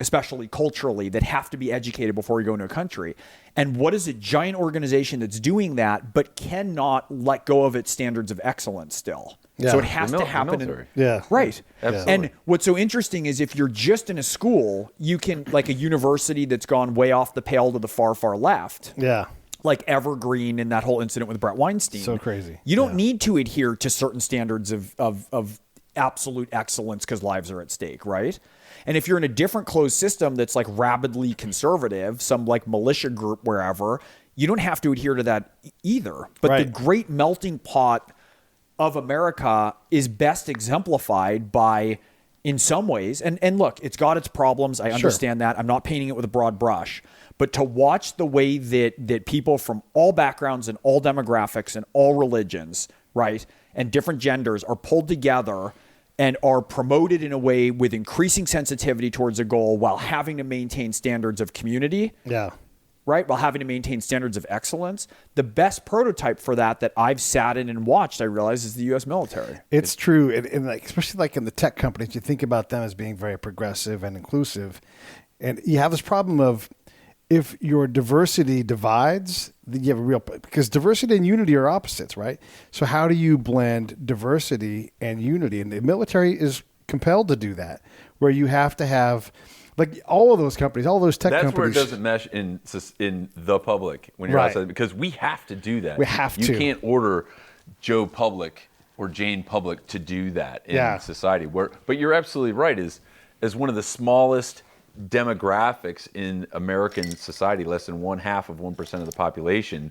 especially culturally, that have to be educated before we go into a country. And what is a giant organization that's doing that but cannot let go of its standards of excellence still? Yeah. So it has to happen. Right. Absolutely. And what's so interesting is if you're just in a school, you can, like a university that's gone way off the pale to the far, far left. Yeah. Like Evergreen and that whole incident with Brett Weinstein. So crazy. You don't need to adhere to certain standards of absolute excellence because lives are at stake, right? And if you're in a different closed system that's like rabidly conservative, some like militia group wherever, you don't have to adhere to that either. But the great melting pot of America is best exemplified by, in some ways, and look, it's got its problems. I understand that. I'm not painting it with a broad brush. But to watch the way that people from all backgrounds and all demographics and all religions, right, and different genders are pulled together and are promoted in a way with increasing sensitivity towards a goal while having to maintain standards of community, right, while having to maintain standards of excellence, the best prototype for that I've sat in and watched, I realize, is the U.S. military. It's true. And like, especially like in the tech companies, you think about them as being very progressive and inclusive. And you have this problem of, if your diversity divides, then you have a real, because diversity and unity are opposites, right? So how do you blend diversity and unity? And the military is compelled to do that, where you have to have, like, all of those companies, all those tech companies. That's where it doesn't mesh in the public when you're outside, because we have to do that. We have to. You can't order Joe Public or Jane Public to do that in society. But you're absolutely right. As one of the smallest demographics in American society, less than 0.5% of the population,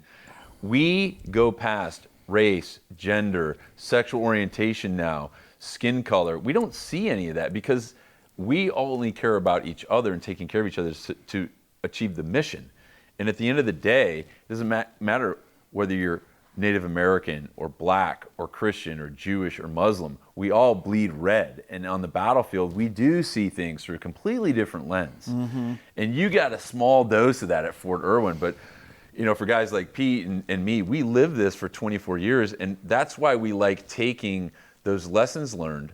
we go past race, gender, sexual orientation now, skin color. We don't see any of that because we only care about each other and taking care of each other to achieve the mission. And at the end of the day, it doesn't matter whether you're Native American or black or Christian or Jewish or Muslim. We all bleed red. And on the battlefield, we do see things through a completely different lens. Mm-hmm. And you got a small dose of that at Fort Irwin. But for guys like Pete and me, we lived this for 24 years. And that's why we like taking those lessons learned,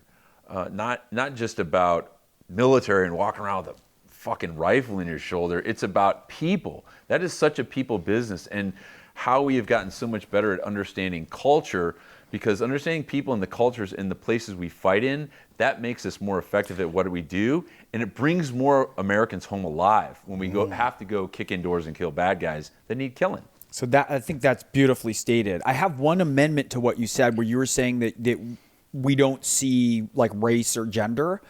not just about military and walking around with a fucking rifle in your shoulder. It's about people. That is such a people business. And how we have gotten so much better at understanding culture, because understanding people and the cultures and the places we fight in, that makes us more effective at what we do, and it brings more Americans home alive when we have to go kick in doors and kill bad guys that need killing. So I think that's beautifully stated. I have one amendment to what you said, where you were saying that we don't see like race or gender.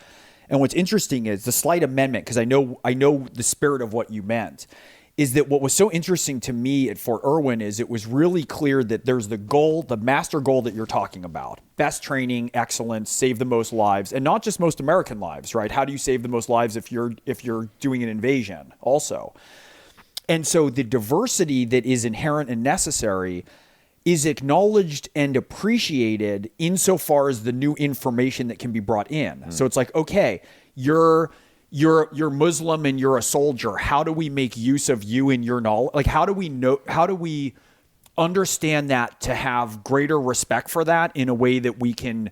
And what's interesting is the slight amendment, because I know the spirit of what you meant, is that what was so interesting to me at Fort Irwin is it was really clear that there's the goal, the master goal that you're talking about. Best training, excellence, save the most lives, and not just most American lives, right? How do you save the most lives if you're doing an invasion also? And so the diversity that is inherent and necessary is acknowledged and appreciated insofar as the new information that can be brought in. So it's like, okay, you're Muslim and you're a soldier. How do we make use of you and your knowledge? Like, how do we understand that to have greater respect for that in a way that we can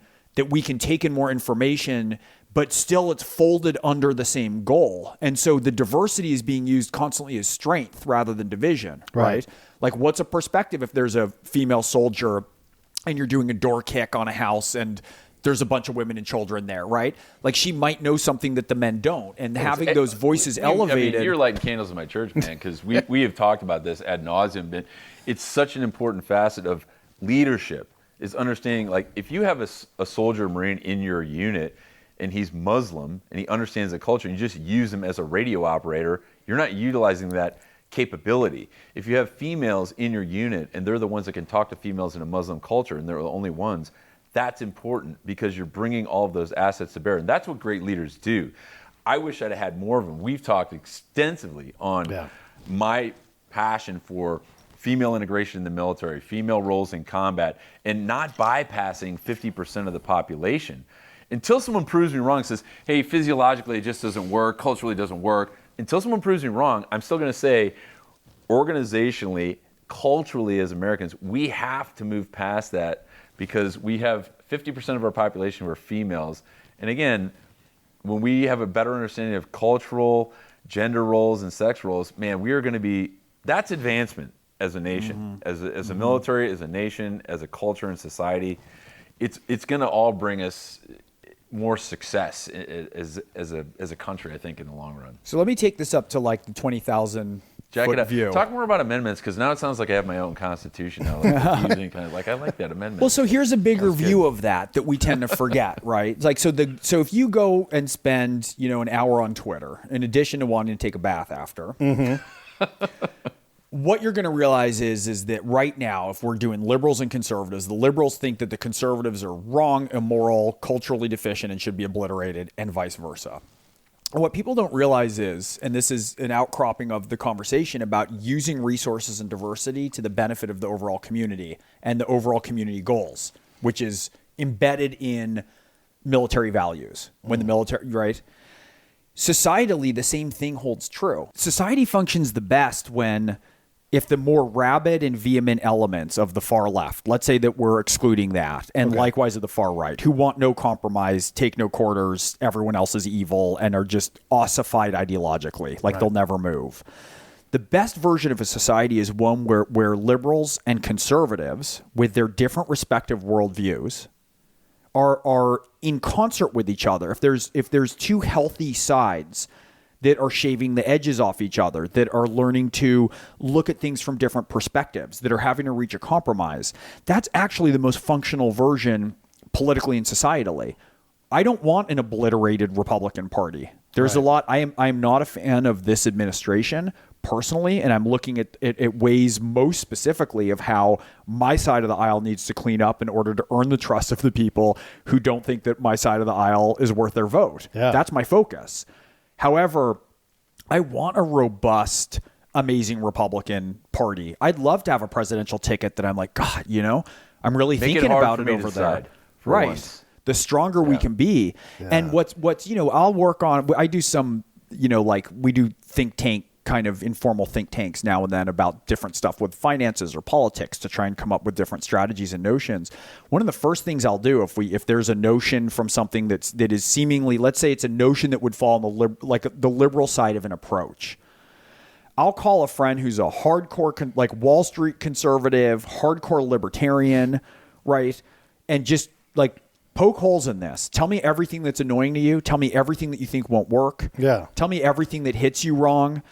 take in more information, but still it's folded under the same goal. And so the diversity is being used constantly as strength rather than division, right? Like, what's a perspective if there's a female soldier and you're doing a door kick on a house and there's a bunch of women and children there, right? Like, she might know something that the men don't, and having those voices elevated. I mean, you're lighting candles in my church, man, because we have talked about this ad nauseum, but it's such an important facet of leadership is understanding, like, if you have a soldier Marine in your unit and he's Muslim and he understands the culture and you just use him as a radio operator, you're not utilizing that capability. If you have females in your unit and they're the ones that can talk to females in a Muslim culture and they're the only ones, that's important because you're bringing all of those assets to bear. And that's what great leaders do. I wish I'd had more of them. We've talked extensively on my passion for female integration in the military, female roles in combat, and not bypassing 50% of the population. Until someone proves me wrong and says, hey, physiologically it just doesn't work, culturally it doesn't work, until someone proves me wrong, I'm still going to say, organizationally, culturally as Americans, we have to move past that because we have 50% of our population who are females. And again, when we have a better understanding of cultural, gender roles, and sex roles, man, we are going to be, that's advancement as a nation, as a military, as a nation, as a culture and society. It's going to all bring us more success as a country, I think, in the long run. So let me take this up to like the 20,000 foot view. Talk more about amendments, because now it sounds like I have my own constitution now. Like, I like that amendment. Well, so here's a bigger view of that we tend to forget, right? It's like, so if you go and spend, an hour on Twitter, in addition to wanting to take a bath after, what you're going to realize is that right now, if we're doing liberals and conservatives, the liberals think that the conservatives are wrong, immoral, culturally deficient, and should be obliterated, and vice versa. And what people don't realize is, and this is an outcropping of the conversation about using resources and diversity to the benefit of the overall community and the overall community goals, which is embedded in military values. When the military, right? Societally, the same thing holds true. Society functions the best if the more rabid and vehement elements of the far left, let's say that we're excluding that, and likewise of the far right, who want no compromise, take no quarters, everyone else is evil, and are just ossified ideologically, like they'll never move. The best version of a society is one where liberals and conservatives, with their different respective worldviews, are in concert with each other. If there's two healthy sides that are shaving the edges off each other, that are learning to look at things from different perspectives, that are having to reach a compromise, that's actually the most functional version politically and societally. I don't want an obliterated Republican Party. There's a lot. I am not a fan of this administration personally, and I'm looking at ways most specifically of how my side of the aisle needs to clean up in order to earn the trust of the people who don't think that my side of the aisle is worth their vote. Yeah. That's my focus. However, I want a robust, amazing Republican Party. I'd love to have a presidential ticket that I'm like, God, I'm really thinking about it over there. Right. Once. The stronger we can be. Yeah. And what's I'll work on, I do some, we do think tank, kind of informal think tanks now and then about different stuff with finances or politics to try and come up with different strategies and notions. One of the first things I'll do if there's a notion from something that is seemingly, let's say it's a notion that would fall on the liberal side of an approach, I'll call a friend who's a hardcore like Wall Street conservative, hardcore libertarian, right? And just like poke holes in this. Tell me everything that's annoying to you. Tell me everything that you think won't work. Yeah. Tell me everything that hits you wrong.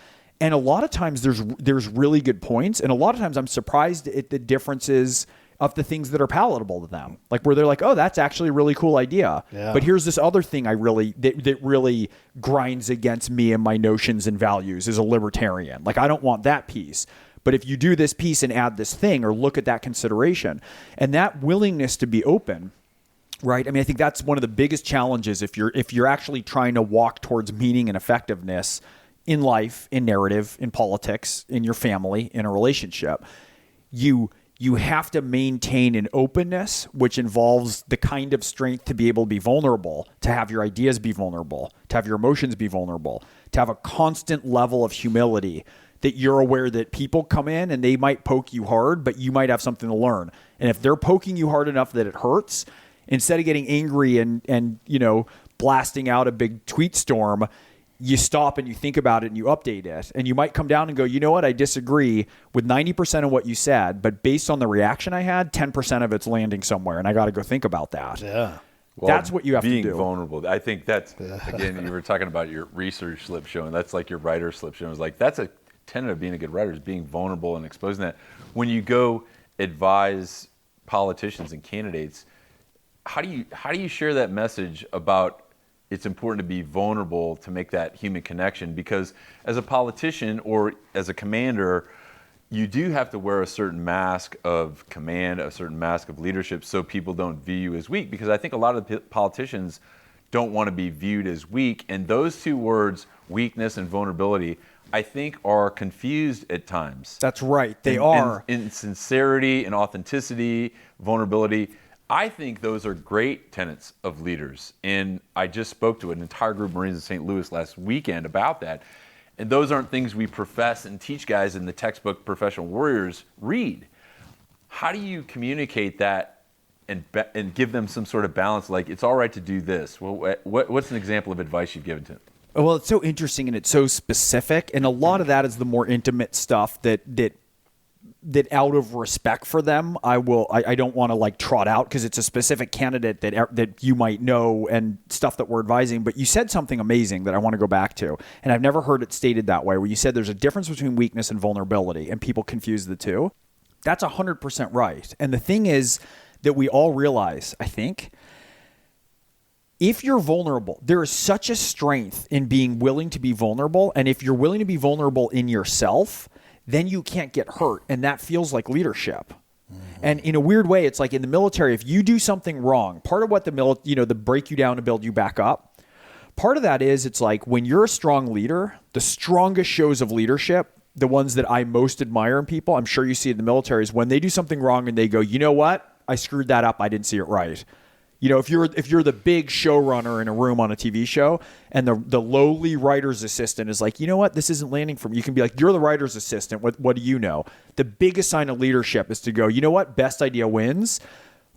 And a lot of times there's really good points, and a lot of times I'm surprised at the differences of the things that are palatable to them. Like where they're like, oh, that's actually a really cool idea. Yeah. But here's this other thing that really grinds against me and my notions and values as a libertarian. Like I don't want that piece. But if you do this piece and add this thing or look at that consideration and that willingness to be open, right? I mean, I think that's one of the biggest challenges if you're actually trying to walk towards meaning and effectiveness in life, in narrative, in politics, in your family, in a relationship. You have to maintain an openness, which involves the kind of strength to be able to be vulnerable, to have your ideas be vulnerable, to have your emotions be vulnerable, to have a constant level of humility that you're aware that people come in and they might poke you hard, but you might have something to learn. And if they're poking you hard enough that it hurts, instead of getting angry and blasting out a big tweet storm, you stop and you think about it and you update it. And you might come down and go, you know what, I disagree with 90% of what you said, but based on the reaction I had, 10% of it's landing somewhere, and I got to go think about that. Yeah. Well, that's what you have to do. Being vulnerable. I think that's, again, you were talking about your research slip showing. That's like your writer slip showing. It's like that's a tenet of being a good writer is being vulnerable and exposing that. When you go advise politicians and candidates, how do you share that message about it's important to be vulnerable to make that human connection? Because as a politician or as a commander, you do have to wear a certain mask of command, a certain mask of leadership so people don't view you as weak. Because I think a lot of the politicians don't want to be viewed as weak. And those two words, weakness and vulnerability, I think are confused at times. That's right. They are. In sincerity and authenticity, vulnerability. I think those are great tenets of leaders. And I just spoke to an entire group of Marines in St. Louis last weekend about that. And those aren't things we profess and teach guys in the textbook Professional Warriors read. How do you communicate that and give them some sort of balance, like it's all right to do this? Well, what's an example of advice you've given to them? Well, it's so interesting and it's so specific. And a lot of that is the more intimate stuff that out of respect for them, I don't want to like trot out because it's a specific candidate that you might know and stuff that we're advising. But you said something amazing that I want to go back to. And I've never heard it stated that way, where you said there's a difference between weakness and vulnerability and people confuse the two. That's 100% right. And the thing is that we all realize, I think, if you're vulnerable, there is such a strength in being willing to be vulnerable. And if you're willing to be vulnerable in yourself, then you can't get hurt. And that feels like leadership. Mm-hmm. And in a weird way, it's like in the military, if you do something wrong, part of what the break you down to build you back up, part of that is it's like when you're a strong leader, the strongest shows of leadership, the ones that I most admire in people, I'm sure you see in the military, is when they do something wrong and they go, you know what? I screwed that up. I didn't see it right. You know, if you're the big showrunner in a room on a TV show and the lowly writer's assistant is like, you know what, this isn't landing for me. You can be like, you're the writer's assistant. What do you know? The biggest sign of leadership is to go, you know what, best idea wins.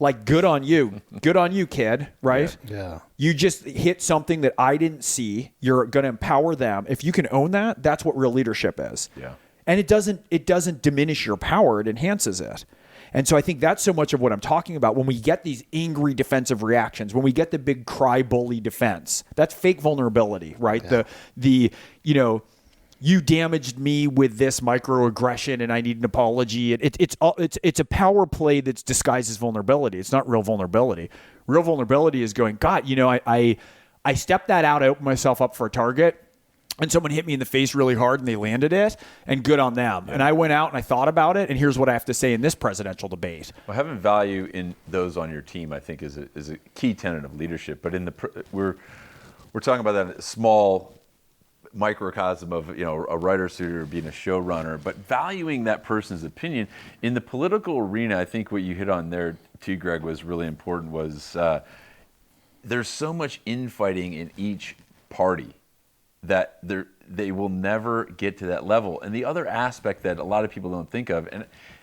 Like, good on you. Good on you, kid, right? Yeah. You just hit something that I didn't see. You're going to empower them. If you can own that, that's what real leadership is. Yeah. And it doesn't diminish your power. It enhances it. And so I think that's so much of what I'm talking about. When we get these angry defensive reactions, when we get the big cry bully defense, that's fake vulnerability, right? Yeah. You damaged me with this microaggression and I need an apology. It's a power play that's disguised as vulnerability. It's not real vulnerability. Real vulnerability is going, God, I stepped that out. I opened myself up for a target. And someone hit me in the face really hard and they landed it, and good on them. Yeah. And I went out and I thought about it, and here's what I have to say in this presidential debate. Well, having value in those on your team, I think, is a key tenet of leadership. But we're talking about that small microcosm of a writer suitor being a showrunner, but valuing that person's opinion in the political arena. I think what you hit on there too, Greg, was really important. Was there's so much infighting in each party that they will never get to that level. And the other aspect that a lot of people don't think of,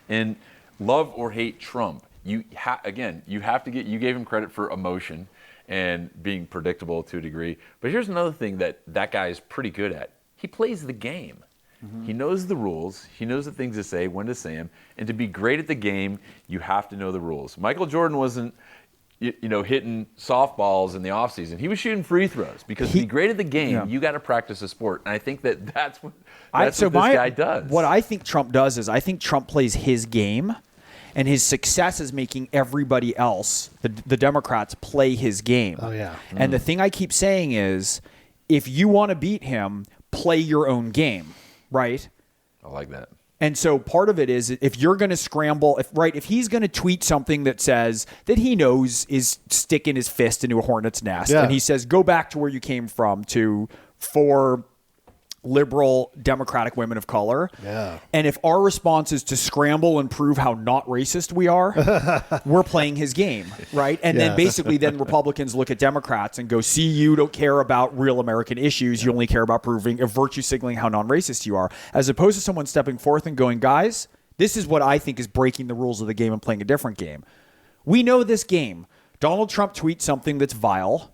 and love or hate Trump, you have to you gave him credit for emotion and being predictable to a degree. But here's another thing that guy is pretty good at. He plays the game. Mm-hmm. He knows the rules. He knows the things to say, when to say them. And to be great at the game, you have to know the rules. Michael Jordan wasn't hitting softballs in the offseason. He was shooting free throws because to be great at the game, you got to practice a sport. And I think that's what this guy does. What I think Trump does is I think Trump plays his game. And his success is making everybody else, the Democrats, play his game. Oh, yeah. And the thing I keep saying is, if you want to beat him, play your own game, right? I like that. And so part of it is, if you're going to scramble, if he's going to tweet something that says that he knows is sticking his fist into a hornet's nest, and he says, go back to where you came from to 4 liberal democratic women of color. Yeah. And if our response is to scramble and prove how not racist we are, we're playing his game, right? And then basically then Republicans look at Democrats and go, see, you don't care about real American issues. You only care about proving a virtue signaling how non-racist you are, as opposed to someone stepping forth and going, guys, this is what I think is breaking the rules of the game and playing a different game. We know this game. Donald Trump tweets something that's vile.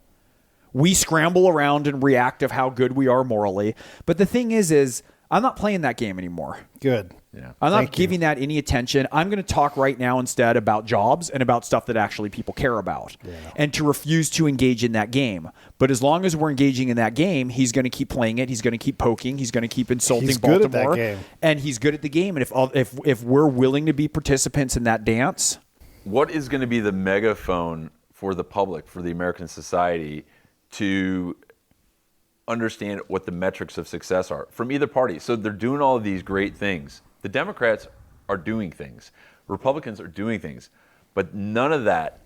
We scramble around and react of how good we are morally. But the thing is I'm not playing that game anymore. Good. Yeah. I'm not giving that any attention. I'm going to talk right now instead about jobs and about stuff that actually people care about, and to refuse to engage in that game. But as long as we're engaging in that game, he's going to keep playing it. He's going to keep poking. He's going to keep insulting Baltimore. Good at that game. And he's good at the game. And if we're willing to be participants in that dance. What is going to be the megaphone for the public, for the American society, to understand what the metrics of success are from either party? So they're doing all of these great things. The Democrats are doing things. Republicans are doing things. But none of that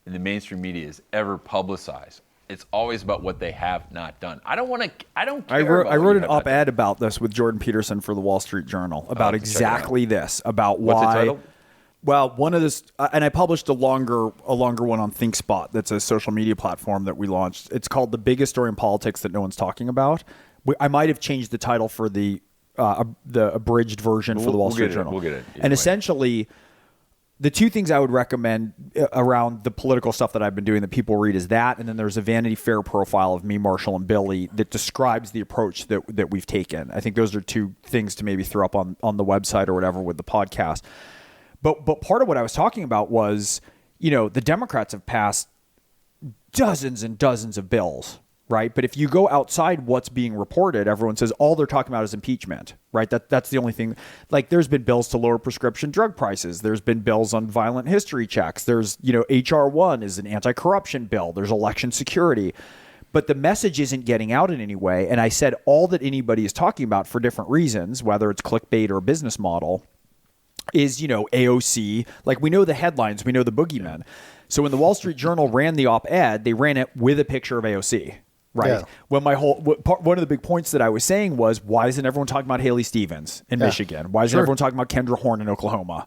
in the mainstream media is ever publicized. It's always about what they have not done. I don't care. I wrote an op-ed about this with Jordan Peterson for the Wall Street Journal about exactly this, about why. What's the title? Well, one of this, and I published a longer one on ThinkSpot. That's a social media platform that we launched. It's called "The Biggest Story in Politics That No One's Talking About." I might have changed the title for the abridged version for the Wall Street Journal. We'll get it. And essentially, the two things I would recommend around the political stuff that I've been doing that people read is that, and then there's a Vanity Fair profile of me, Marshall, and Billy that describes the approach that we've taken. I think those are two things to maybe throw up on the website or whatever with the podcast. But part of what I was talking about was, the Democrats have passed dozens and dozens of bills, right? But if you go outside what's being reported, everyone says all they're talking about is impeachment, right? That's the only thing. Like, there's been bills to lower prescription drug prices. There's been bills on violent history checks. There's, H.R. 1 is an anti-corruption bill. There's election security. But the message isn't getting out in any way. And I said all that anybody is talking about for different reasons, whether it's clickbait or a business model, is, AOC. Like, we know the headlines, we know the boogeymen. So when the Wall Street Journal ran the op-ed, they ran it with a picture of AOC, right? Yeah. When one of the big points that I was saying was, why isn't everyone talking about Haley Stevens in Michigan? Why isn't everyone talking about Kendra Horn in Oklahoma?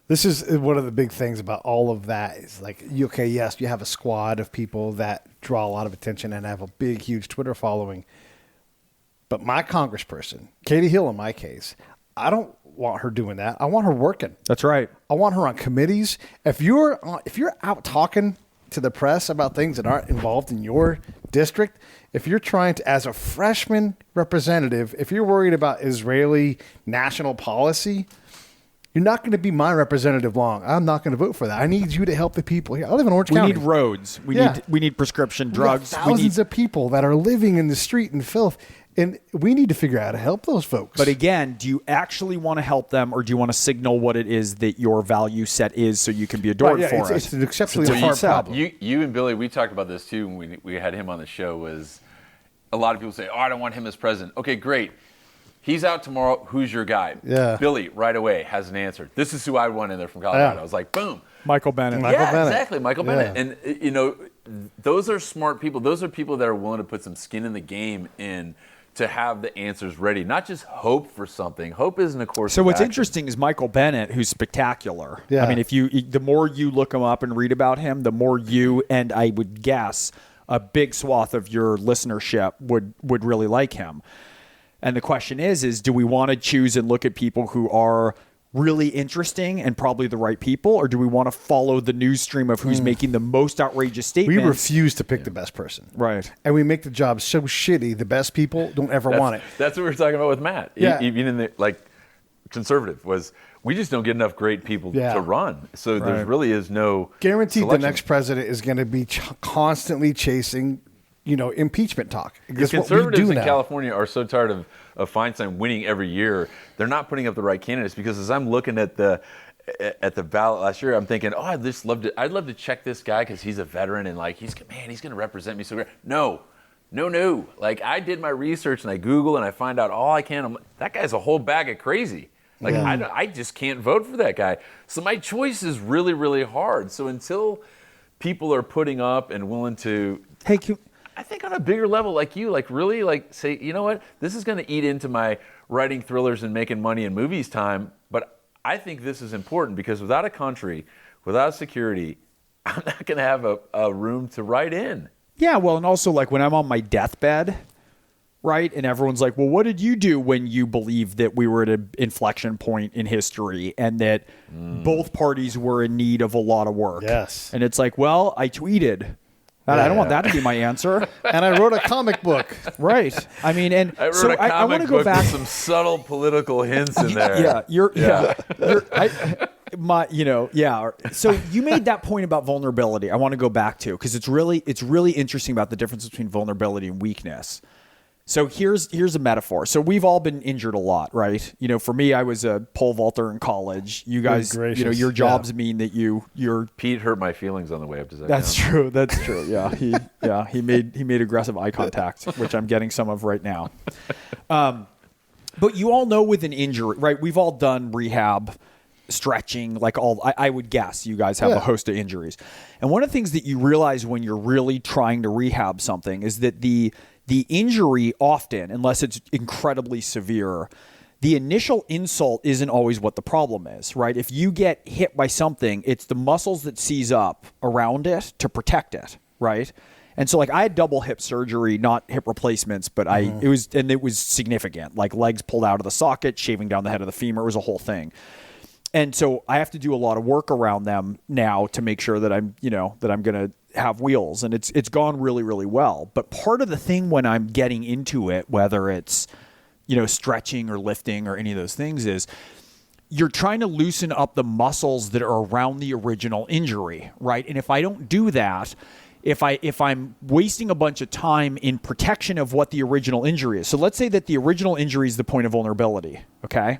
This is one of the big things about all of that is like, yes, you have a squad of people that draw a lot of attention and have a big, huge Twitter following. But my congressperson, Katie Hill in my case, I don't want her doing that. I want her working. That's right. I want her on committees. If you're out talking to the press about things that aren't involved in your district, if you're trying to, as a freshman representative, if you're worried about Israeli national policy, you're not going to be my representative long. I'm not going to vote for that. I need you to help the people here. I live in Orange County. We need roads. We need prescription drugs. Thousands of people that are living in the street in filth. And we need to figure out how to help those folks. But again, do you actually want to help them, or do you want to signal what it is that your value set is so you can be adored for it? It's an exceptionally hard problem. You and Billy, we talked about this too when we had him on the show, was a lot of people say, I don't want him as president. Okay, great. He's out tomorrow. Who's your guy? Yeah. Billy, right away, has an answer. This is who I want in there from Colorado. Yeah. I was like, boom. Michael Bennett. Exactly, Michael Bennett. And, those are smart people. Those are people that are willing to put some skin in the game and to have the answers ready, not just hope for something. Hope isn't a course. So of what's action. Interesting is Michael Bennett, who's spectacular. Yeah. I mean, the more you look him up and read about him, the more you, and I would guess a big swath of your listenership would really like him. And the question is do we want to choose and look at people who are really interesting and probably the right people, or do we want to follow the news stream of who's making the most outrageous statements? We refuse to pick the best person. Right. And we make the job so shitty, the best people don't ever want it. That's what we were talking about with Matt. Yeah. Even in the, conservative was, we just don't get enough great people to run. So there really is no guaranteed selection. The next president is going to be constantly chasing, impeachment talk. Because conservatives in California are so tired of Feinstein winning every year. They're not putting up the right candidates, because as I'm looking at the at the ballot last year, I'm thinking, oh, I'd love to check this guy because he's a veteran and like he's going to represent me so great. No. Like I did my research and I Google and I find out all I can. That guy's a whole bag of crazy. Like I just can't vote for that guy. So my choice is really, really hard. So until people are putting up and willing to, I think on a bigger level like you, like really like say, you know what, this is going to eat into my writing thrillers and making money in movies time, but I think this is important because without a country, without security, I'm not going to have a room to write in. Yeah, well, and also like when I'm on my deathbed, right, and everyone's like, well, what did you do when you believed that we were at an inflection point in history and that both parties were in need of a lot of work? Yes. And it's like, well, I tweeted. I don't want that to be my answer. And I wrote a comic book. Right. I mean, and I wrote so a comic I want to go book back. with some subtle political hints in there. So you made that point about vulnerability. I want to go back to because it's really interesting about the difference between vulnerability and weakness. So here's a metaphor. So we've all been injured a lot, right? You know, for me, I was a pole vaulter in college. You guys, your jobs mean that you're. Pete hurt my feelings on the way up to that. That's true. That's true. Yeah, he made aggressive eye contact, which I'm getting some of right now. But you all know with an injury, right? We've all done rehab, stretching, like I would guess you guys have a host of injuries. And one of the things that you realize when you're really trying to rehab something is that the injury often, unless it's incredibly severe, the initial insult isn't always what the problem is, right? If you get hit by something, it's the muscles that seize up around it to protect it, right? And so like I had double hip surgery, not hip replacements, but it was significant, like legs pulled out of the socket, shaving down the head of the femur, it was a whole thing. And so I have to do a lot of work around them now to make sure that I'm going to have wheels, and it's gone really, really well. But part of the thing when I'm getting into it, whether it's, stretching or lifting or any of those things, is you're trying to loosen up the muscles that are around the original injury, right? And if I don't do that, if I'm wasting a bunch of time in protection of what the original injury is. So let's say that the original injury is the point of vulnerability, okay?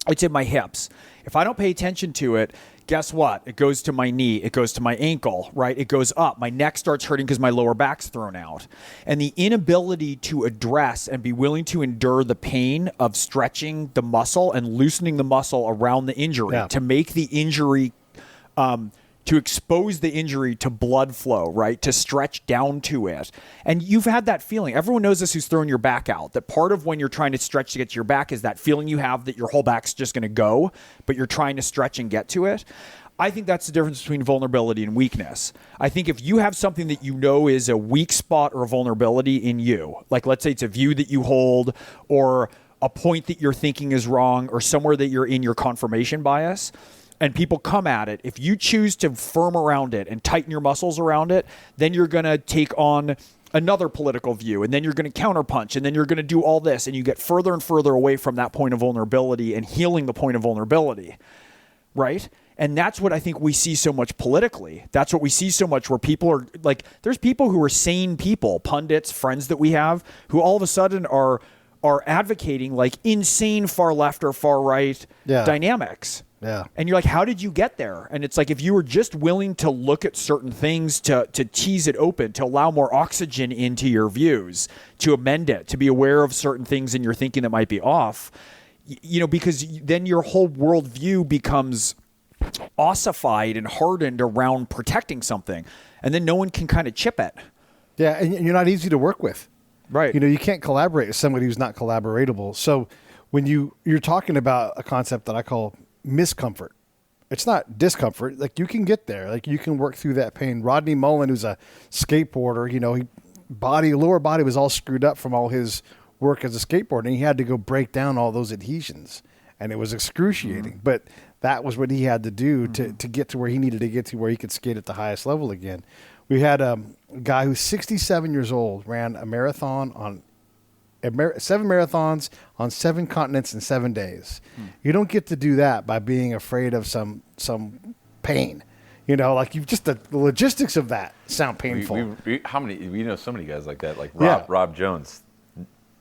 It's in my hips. If I don't pay attention to it, guess what? It goes to my knee. It goes to my ankle, right? It goes up. My neck starts hurting because my lower back's thrown out. And the inability to address and be willing to endure the pain of stretching the muscle and loosening the muscle around the injury to make the injury, to expose the injury to blood flow, right? To stretch down to it. And you've had that feeling. Everyone knows this who's throwing your back out. That part of when you're trying to stretch to get to your back is that feeling you have that your whole back's just going to go, but you're trying to stretch and get to it. I think that's the difference between vulnerability and weakness. I think if you have something that you know is a weak spot or a vulnerability in you, like let's say it's a view that you hold or a point that you're thinking is wrong or somewhere that you're in your confirmation bias, and people come at it, if you choose to firm around it and tighten your muscles around it, then you're going to take on another political view, and then you're going to counterpunch, and then you're going to do all this, and you get further and further away from that point of vulnerability and healing the point of vulnerability, right? And that's what I think we see so much politically. That's what we see so much where people are like, there's people who are sane people, pundits, friends that we have, who all of a sudden are advocating like insane far left or far right dynamics. Yeah. And you're like, how did you get there? And it's like, if you were just willing to look at certain things, to tease it open, to allow more oxygen into your views, to amend it, to be aware of certain things in your thinking that might be off, because then your whole worldview becomes ossified and hardened around protecting something. And then no one can kind of chip it. Yeah. And you're not easy to work with. Right. You can't collaborate with somebody who's not collaboratable. So when you're talking about a concept that I call miscomfort. It's not discomfort. Like you can get there. Like you can work through that pain. Rodney Mullen, who's a skateboarder, lower body was all screwed up from all his work as a skateboarder, and he had to go break down all those adhesions, and it was excruciating. But that was what he had to do to get to where he needed to get to, where he could skate at the highest level again. We had a guy who's 67 years old, ran a marathon on 7 marathons on 7 continents in 7 days. You don't get to do that by being afraid of some pain. Like the logistics of that sound painful. How many? So many guys like that. Like Rob Jones,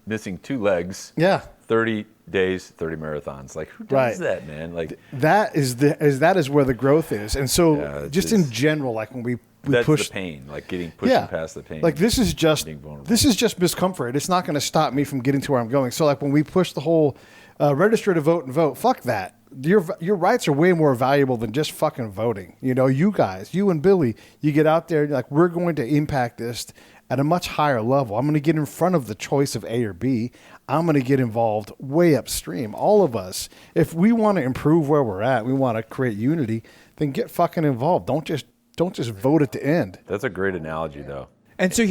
missing 2 legs. Yeah. 30 days, 30 marathons. Like, who does Right. that, man? Like, That is where the growth is. And so Yeah, it just is. in general, like when we that's push the pain, like pushing past the pain. Like this is just being vulnerable. miscomfort. It's not going to stop me from getting to where I'm going. So like when we push the whole register to vote and vote, fuck that. Your rights are way more valuable than just fucking voting. You know, you guys, you and Billy, you get out there, you're like, we're going to impact this at a much higher level. I'm going to get in front of the choice of A or B. I'm going to get involved way upstream. All of us, if we want to improve where we're at, we want to create unity, then get fucking involved. Don't just vote at the end. That's a great analogy, though. And so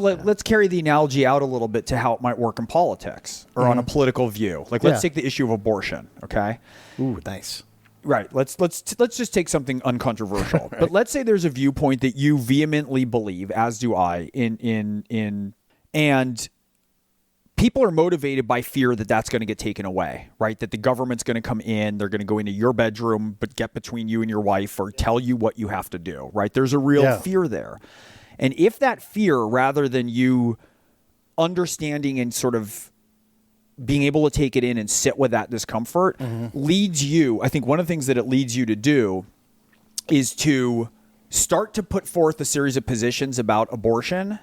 let's carry the analogy out a little bit to how it might work in politics or on a political view. Like let's take the issue of abortion, okay? Ooh, nice. Right. Let's just take something uncontroversial. Right. But let's say there's a viewpoint that you vehemently believe, as do I, and people are motivated by fear that that's going to get taken away, right? That the government's going to come in, they're going to go into your bedroom, but get between you and your wife or tell you what you have to do, right? There's a real fear there. And if that fear, rather than you understanding and sort of being able to take it in and sit with that discomfort leads you, I think one of the things that it leads you to do is to start to put forth a series of positions about abortion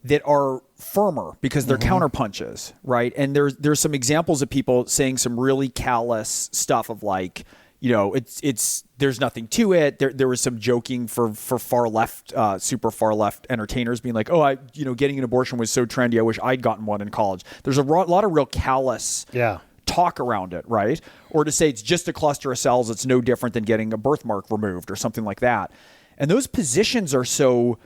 that are firmer because they're counterpunches, right? And there's some examples of people saying some really callous stuff of like, you know, it's there's nothing to it. There was some joking for far left, super far left entertainers being like, oh, getting an abortion was so trendy. I wish I'd gotten one in college. There's a lot of real callous talk around it, right? Or to say it's just a cluster of cells. It's no different than getting a birthmark removed or something like that. And those positions are so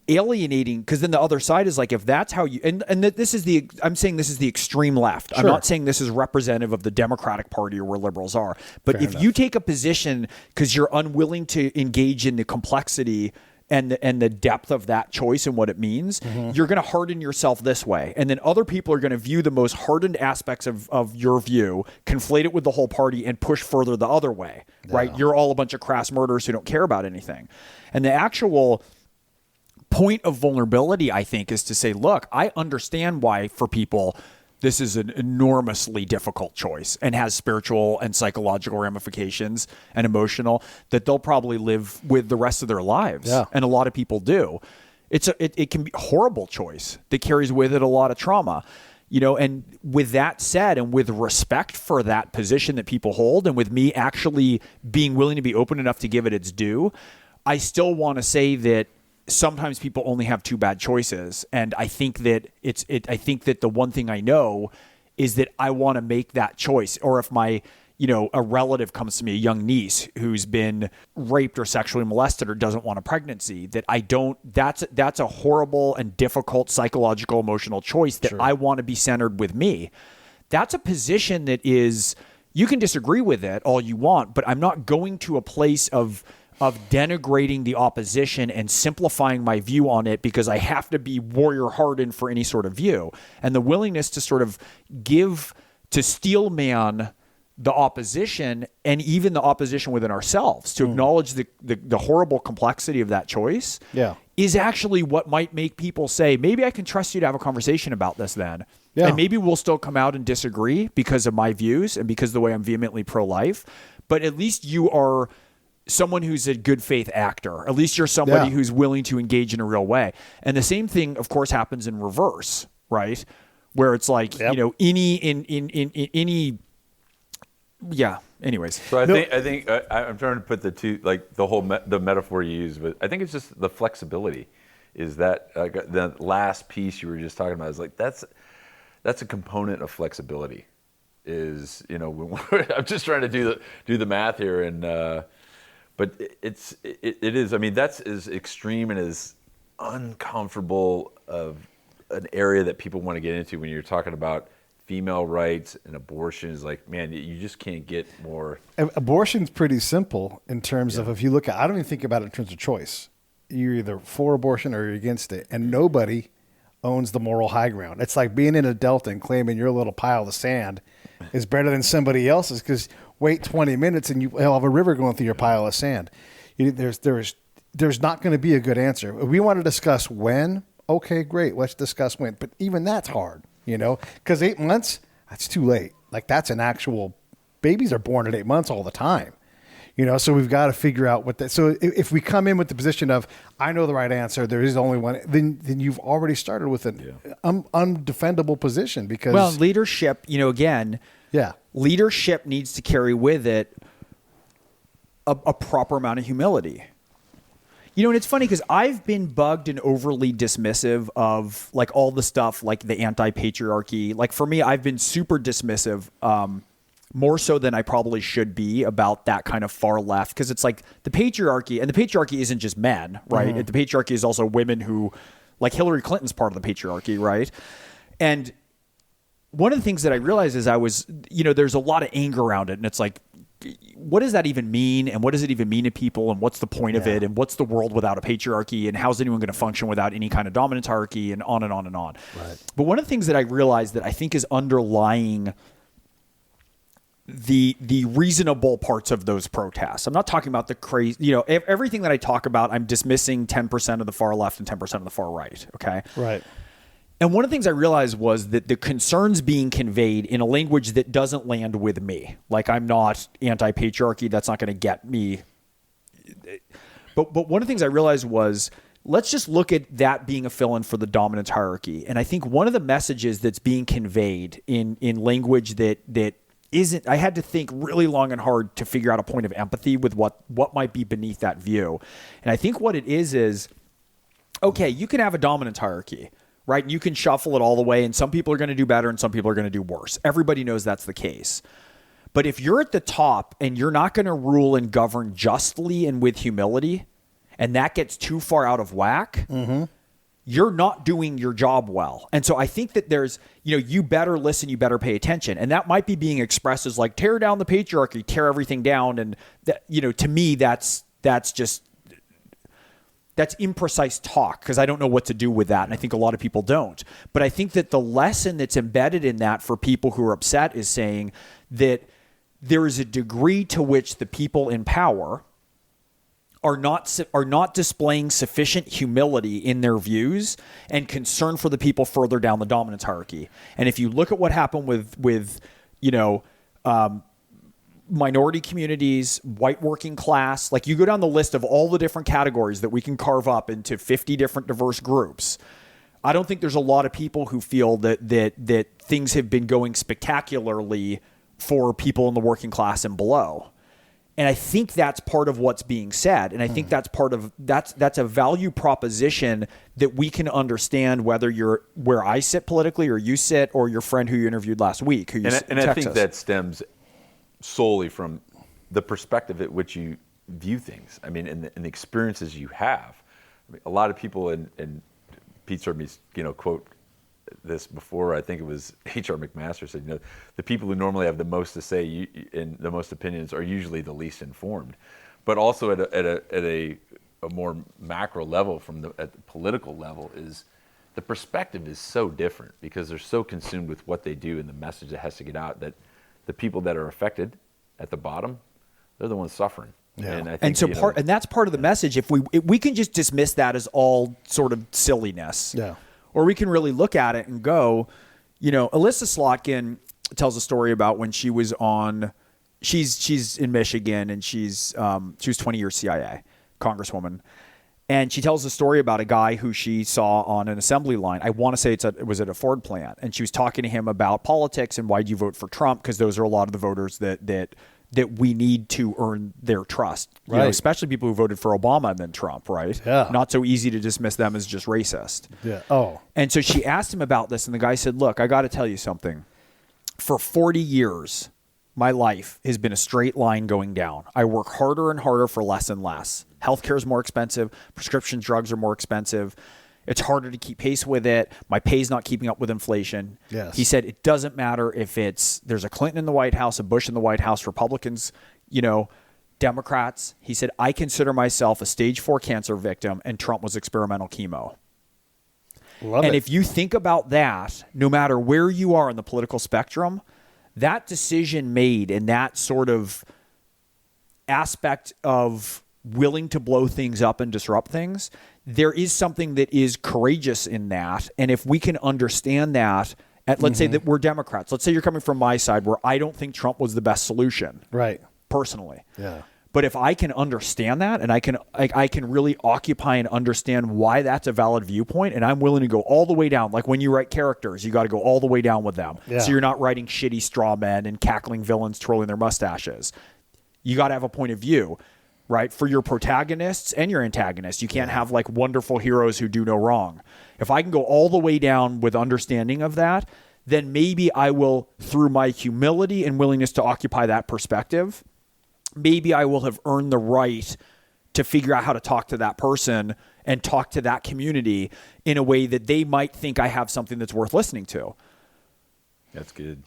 alienating because then the other side is like, if that's how you I'm saying this is the extreme left. I'm not saying this is representative of the Democratic Party or where liberals are, but if you take a position because you're unwilling to engage in the complexity and the depth of that choice and what it means, you're going to harden yourself this way, and then other people are going to view the most hardened aspects of your view, conflate it with the whole party, and push further the other way, right? You're all a bunch of crass murderers who don't care about anything. And the actual point of vulnerability, I think, is to say, look, I understand why for people this is an enormously difficult choice and has spiritual and psychological ramifications and emotional that they'll probably live with the rest of their lives. Yeah. And a lot of people do. It can be a horrible choice that carries with it a lot of trauma. You know, and with that said, and with respect for that position that people hold, and with me actually being willing to be open enough to give it its due, I still want to say that sometimes people only have two bad choices. And I think that I think that the one thing I know is that I want to make that choice. Or if a relative comes to me, a young niece who's been raped or sexually molested or doesn't want a pregnancy, that's a horrible and difficult psychological, emotional choice that I want to be centered with me. That's a position that is, you can disagree with it all you want, but I'm not going to a place of denigrating the opposition and simplifying my view on it because I have to be warrior hardened for any sort of view. And the willingness to sort of to steel man the opposition and even the opposition within ourselves, to acknowledge the horrible complexity of that choice is actually what might make people say, maybe I can trust you to have a conversation about this then. Yeah. And maybe we'll still come out and disagree because of my views and because of the way I'm vehemently pro-life, but at least you are someone who's a good faith actor. At least you're somebody who's willing to engage in a real way. And the same thing, of course, happens in reverse, right? Where it's like, anyways. So I think I'm trying to put the two, like the metaphor you use, but I think it's just the flexibility is that the last piece you were just talking about is like, that's a component of flexibility is, I'm just trying to do the math here and, but it is. I mean, that's as extreme and as uncomfortable of an area that people want to get into when you're talking about female rights and abortion. Is like, man, you just can't get more. Abortion's pretty simple in terms of if you look at. I don't even think about it in terms of choice. You're either for abortion or you're against it, and nobody owns the moral high ground. It's like being in a delta and claiming your little pile of sand is better than somebody else's because wait 20 minutes and you'll have a river going through your pile of sand. There's not going to be a good answer. If we want to discuss when, okay, great, let's discuss when. But even that's hard, because 8 months, that's too late. Like that's an actual, babies are born at 8 months all the time. So we've got to figure out what that. So if we come in with the position of, I know the right answer, there is only one, then you've already started with an undefendable position because. Well, leadership, again, leadership needs to carry with it a proper amount of humility. And it's funny because I've been bugged and overly dismissive of like all the stuff like the anti-patriarchy. Like for me, I've been super dismissive, more so than I probably should be about that kind of far left. Because it's like the patriarchy, and the patriarchy isn't just men, right? The patriarchy is also women who, like Hillary Clinton's part of the patriarchy, right? And one of the things that I realized is there's a lot of anger around it. And it's like, what does that even mean? And what does it even mean to people? And what's the point of it? And what's the world without a patriarchy? And how's anyone going to function without any kind of dominant hierarchy? And on and on and on. Right. But one of the things that I realized that I think is underlying the reasonable parts of those protests. I'm not talking about the crazy, everything that I talk about, I'm dismissing 10% of the far left and 10% of the far right. Okay. Right. And one of the things I realized was that the concerns being conveyed in a language that doesn't land with me. Like I'm not anti-patriarchy. That's not going to get me. But one of the things I realized was, let's just look at that being a fill-in for the dominant hierarchy. And I think one of the messages that's being conveyed in language that isn't, I had to think really long and hard to figure out a point of empathy with what might be beneath that view. And I think what it is, okay, you can have a dominant hierarchy, right? And you can shuffle it all the way, and some people are going to do better and some people are going to do worse. Everybody knows that's the case. But if you're at the top and you're not going to rule and govern justly and with humility, and that gets too far out of whack, you're not doing your job well. And so I think that there's, you better listen, you better pay attention. And that might be being expressed as like, tear down the patriarchy, tear everything down. And that, to me, that's imprecise talk because I don't know what to do with that. And I think a lot of people don't. But I think that the lesson that's embedded in that for people who are upset is saying that there is a degree to which the people in power are not displaying sufficient humility in their views and concern for the people further down the dominance hierarchy. And if you look at what happened with minority communities, white working class, like you go down the list of all the different categories that we can carve up into 50 different diverse groups. I don't think there's a lot of people who feel that things have been going spectacularly for people in the working class and below. And I think that's part of what's being said. And I think that's part of that's a value proposition that we can understand whether you're where I sit politically or you sit or your friend who you interviewed last week who you sit in Texas. I think that stems solely from the perspective at which you view things. I mean, and the experiences you have. I mean, a lot of people, and Pete's heard me, quote this before. I think it was H.R. McMaster said, the people who normally have the most to say and the most opinions are usually the least informed. But also at a more macro level, at the political level, is the perspective is so different because they're so consumed with what they do and the message that has to get out that the people that are affected at the bottom, they're the ones suffering. Yeah. And I think, and that's part of the message. If we can just dismiss that as all sort of silliness. Yeah. Or we can really look at it and go, Alyssa Slotkin tells a story about when she was she's in Michigan and she was 20 years CIA congresswoman. And she tells a story about a guy who she saw on an assembly line. I want to say it was at a Ford plant. And she was talking to him about politics and why do you vote for Trump? Because those are a lot of the voters that we need to earn their trust, right. Especially people who voted for Obama and then Trump, right? Yeah. Not so easy to dismiss them as just racist. Yeah. Oh. And so she asked him about this, and the guy said, look, I got to tell you something. For 40 years, my life has been a straight line going down. I work harder and harder for less and less. Healthcare is more expensive. Prescription drugs are more expensive. It's harder to keep pace with it. My pay's not keeping up with inflation. Yes. He said it doesn't matter if there's a Clinton in the White House, a Bush in the White House, Republicans, Democrats. He said, I consider myself a stage 4 cancer victim and Trump was experimental chemo. Love and it. if you think about that, no matter where you are in the political spectrum, that decision made and that sort of aspect of willing to blow things up and disrupt things, there is something that is courageous in that. And if we can understand that let's say that we're Democrats. Let's say you're coming from my side where I don't think Trump was the best solution. Right. Personally. Yeah. But if I can understand that and I can really occupy and understand why that's a valid viewpoint, and I'm willing to go all the way down, like when you write characters, you got to go all the way down with them. Yeah. So you're not writing shitty straw men and cackling villains twirling their mustaches. You got to have a point of view, right? For your protagonists and your antagonists. You can't have like wonderful heroes who do no wrong. If I can go all the way down with understanding of that, then maybe I will, through my humility and willingness to occupy that perspective, maybe I will have earned the right to figure out how to talk to that person and talk to that community in a way that they might think I have something that's worth listening to. That's good.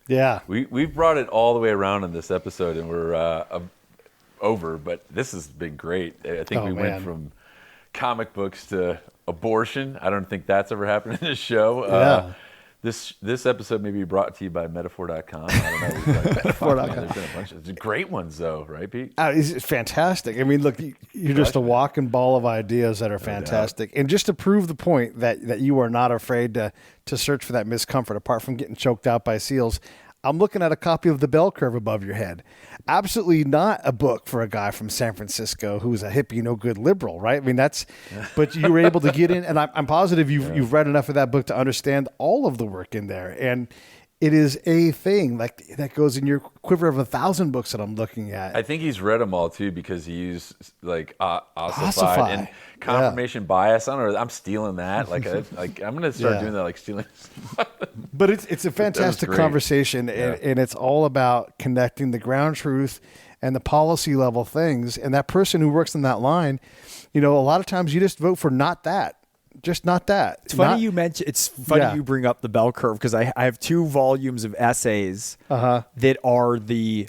Yeah. We've brought it all the way around in this episode, and we're over, but this has been great. I think we went from comic books to abortion. I don't think that's ever happened in this show. Yeah. This episode may be brought to you by Metaphor.com. I don't know. Metaphor.com. There's been a bunch of great ones, though, right, Pete? It's fantastic. I mean, look, you're just a walking ball of ideas that are fantastic. And just to prove the point that you are not afraid to search for that miscomfort, apart from getting choked out by seals, I'm looking at a copy of The Bell Curve above your head. Absolutely not a book for a guy from San Francisco who's a hippie, no good liberal, right? I mean, but you were able to get in, and I'm positive you've read enough of that book to understand all of the work in there. And it is a thing like that goes in your quiver of 1,000 books that I'm looking at. I think he's read them all too because he used like ossified and confirmation bias. I don't know. I'm stealing that. Like I'm going to start doing that. Like stealing. But it's a fantastic conversation, and it's all about connecting the ground truth and the policy level things. And that person who works in that line, a lot of times you just vote for not that. Just not that. It's funny you mention. It's funny you bring up The Bell Curve because I have 2 volumes of essays that are the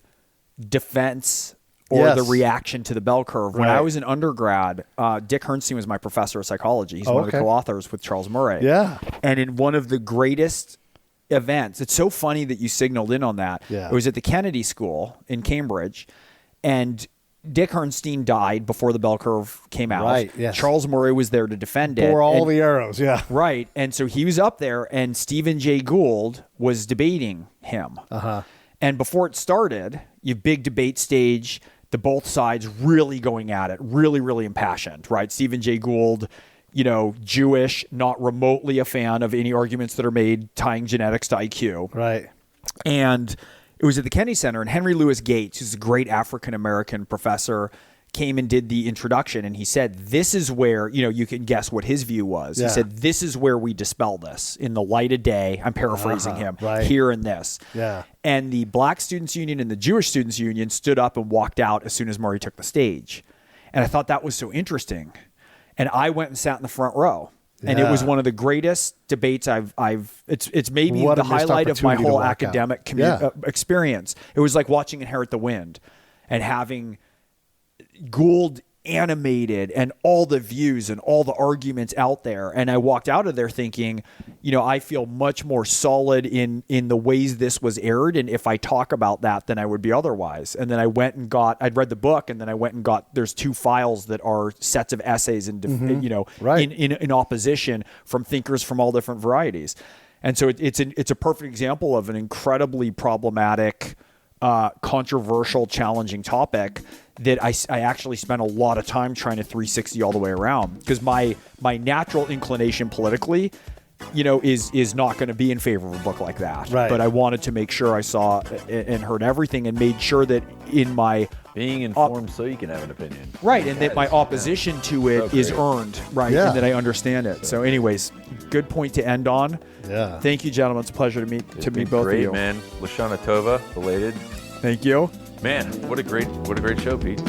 defense or the reaction to the bell curve. When I was an undergrad, Dick Hernstein was my professor of psychology. He's one of the co-authors with Charles Murray. Yeah. And in one of the greatest events, it's so funny that you signaled in on that. Yeah. It was at the Kennedy School in Cambridge, and Dick Hernstein died before the bell curve came out. Right, yes. Charles Murray was there to defend it. Bore all the arrows, yeah. Right. And so he was up there, and Stephen Jay Gould was debating him. And before it started, you have big debate stage, the both sides really going at it, really, really impassioned, right? Stephen Jay Gould, Jewish, not remotely a fan of any arguments that are made tying genetics to IQ. Right. And it was at the Kennedy Center, and Henry Louis Gates, who's a great African-American professor, came and did the introduction, and he said, this is where, you can guess what his view was. Yeah. He said, this is where we dispel this in the light of day. I'm paraphrasing him. Right. Here in this. Yeah. And the Black Students Union and the Jewish Students Union stood up and walked out as soon as Murray took the stage. And I thought that was so interesting. And I went and sat in the front row. And it was one of the greatest debates it's maybe the highlight of my whole academic experience. It was like watching Inherit the Wind and having Gould animated and all the views and all the arguments out there. And I walked out of there thinking, I feel much more solid in the ways this was aired. And if I talk about that, then I would be otherwise. And then I went and I'd read the book, and then I went and there's 2 files that are sets of essays and, in opposition from thinkers from all different varieties. And so it's a perfect example of an incredibly problematic, controversial, challenging topic that I actually spent a lot of time trying to 360 all the way around, because my natural inclination politically, is not going to be in favor of a book like that. Right. But I wanted to make sure I saw and heard everything, and made sure that in my being informed so you can have an opinion. Right, and that my opposition to it is earned, right, and that I understand it. So anyways, good point to end on. Yeah. Thank you, gentlemen. It's a pleasure to meet both of you. Great, man. Lashana Tova, belated. Thank you. Man, what a great show, Pete.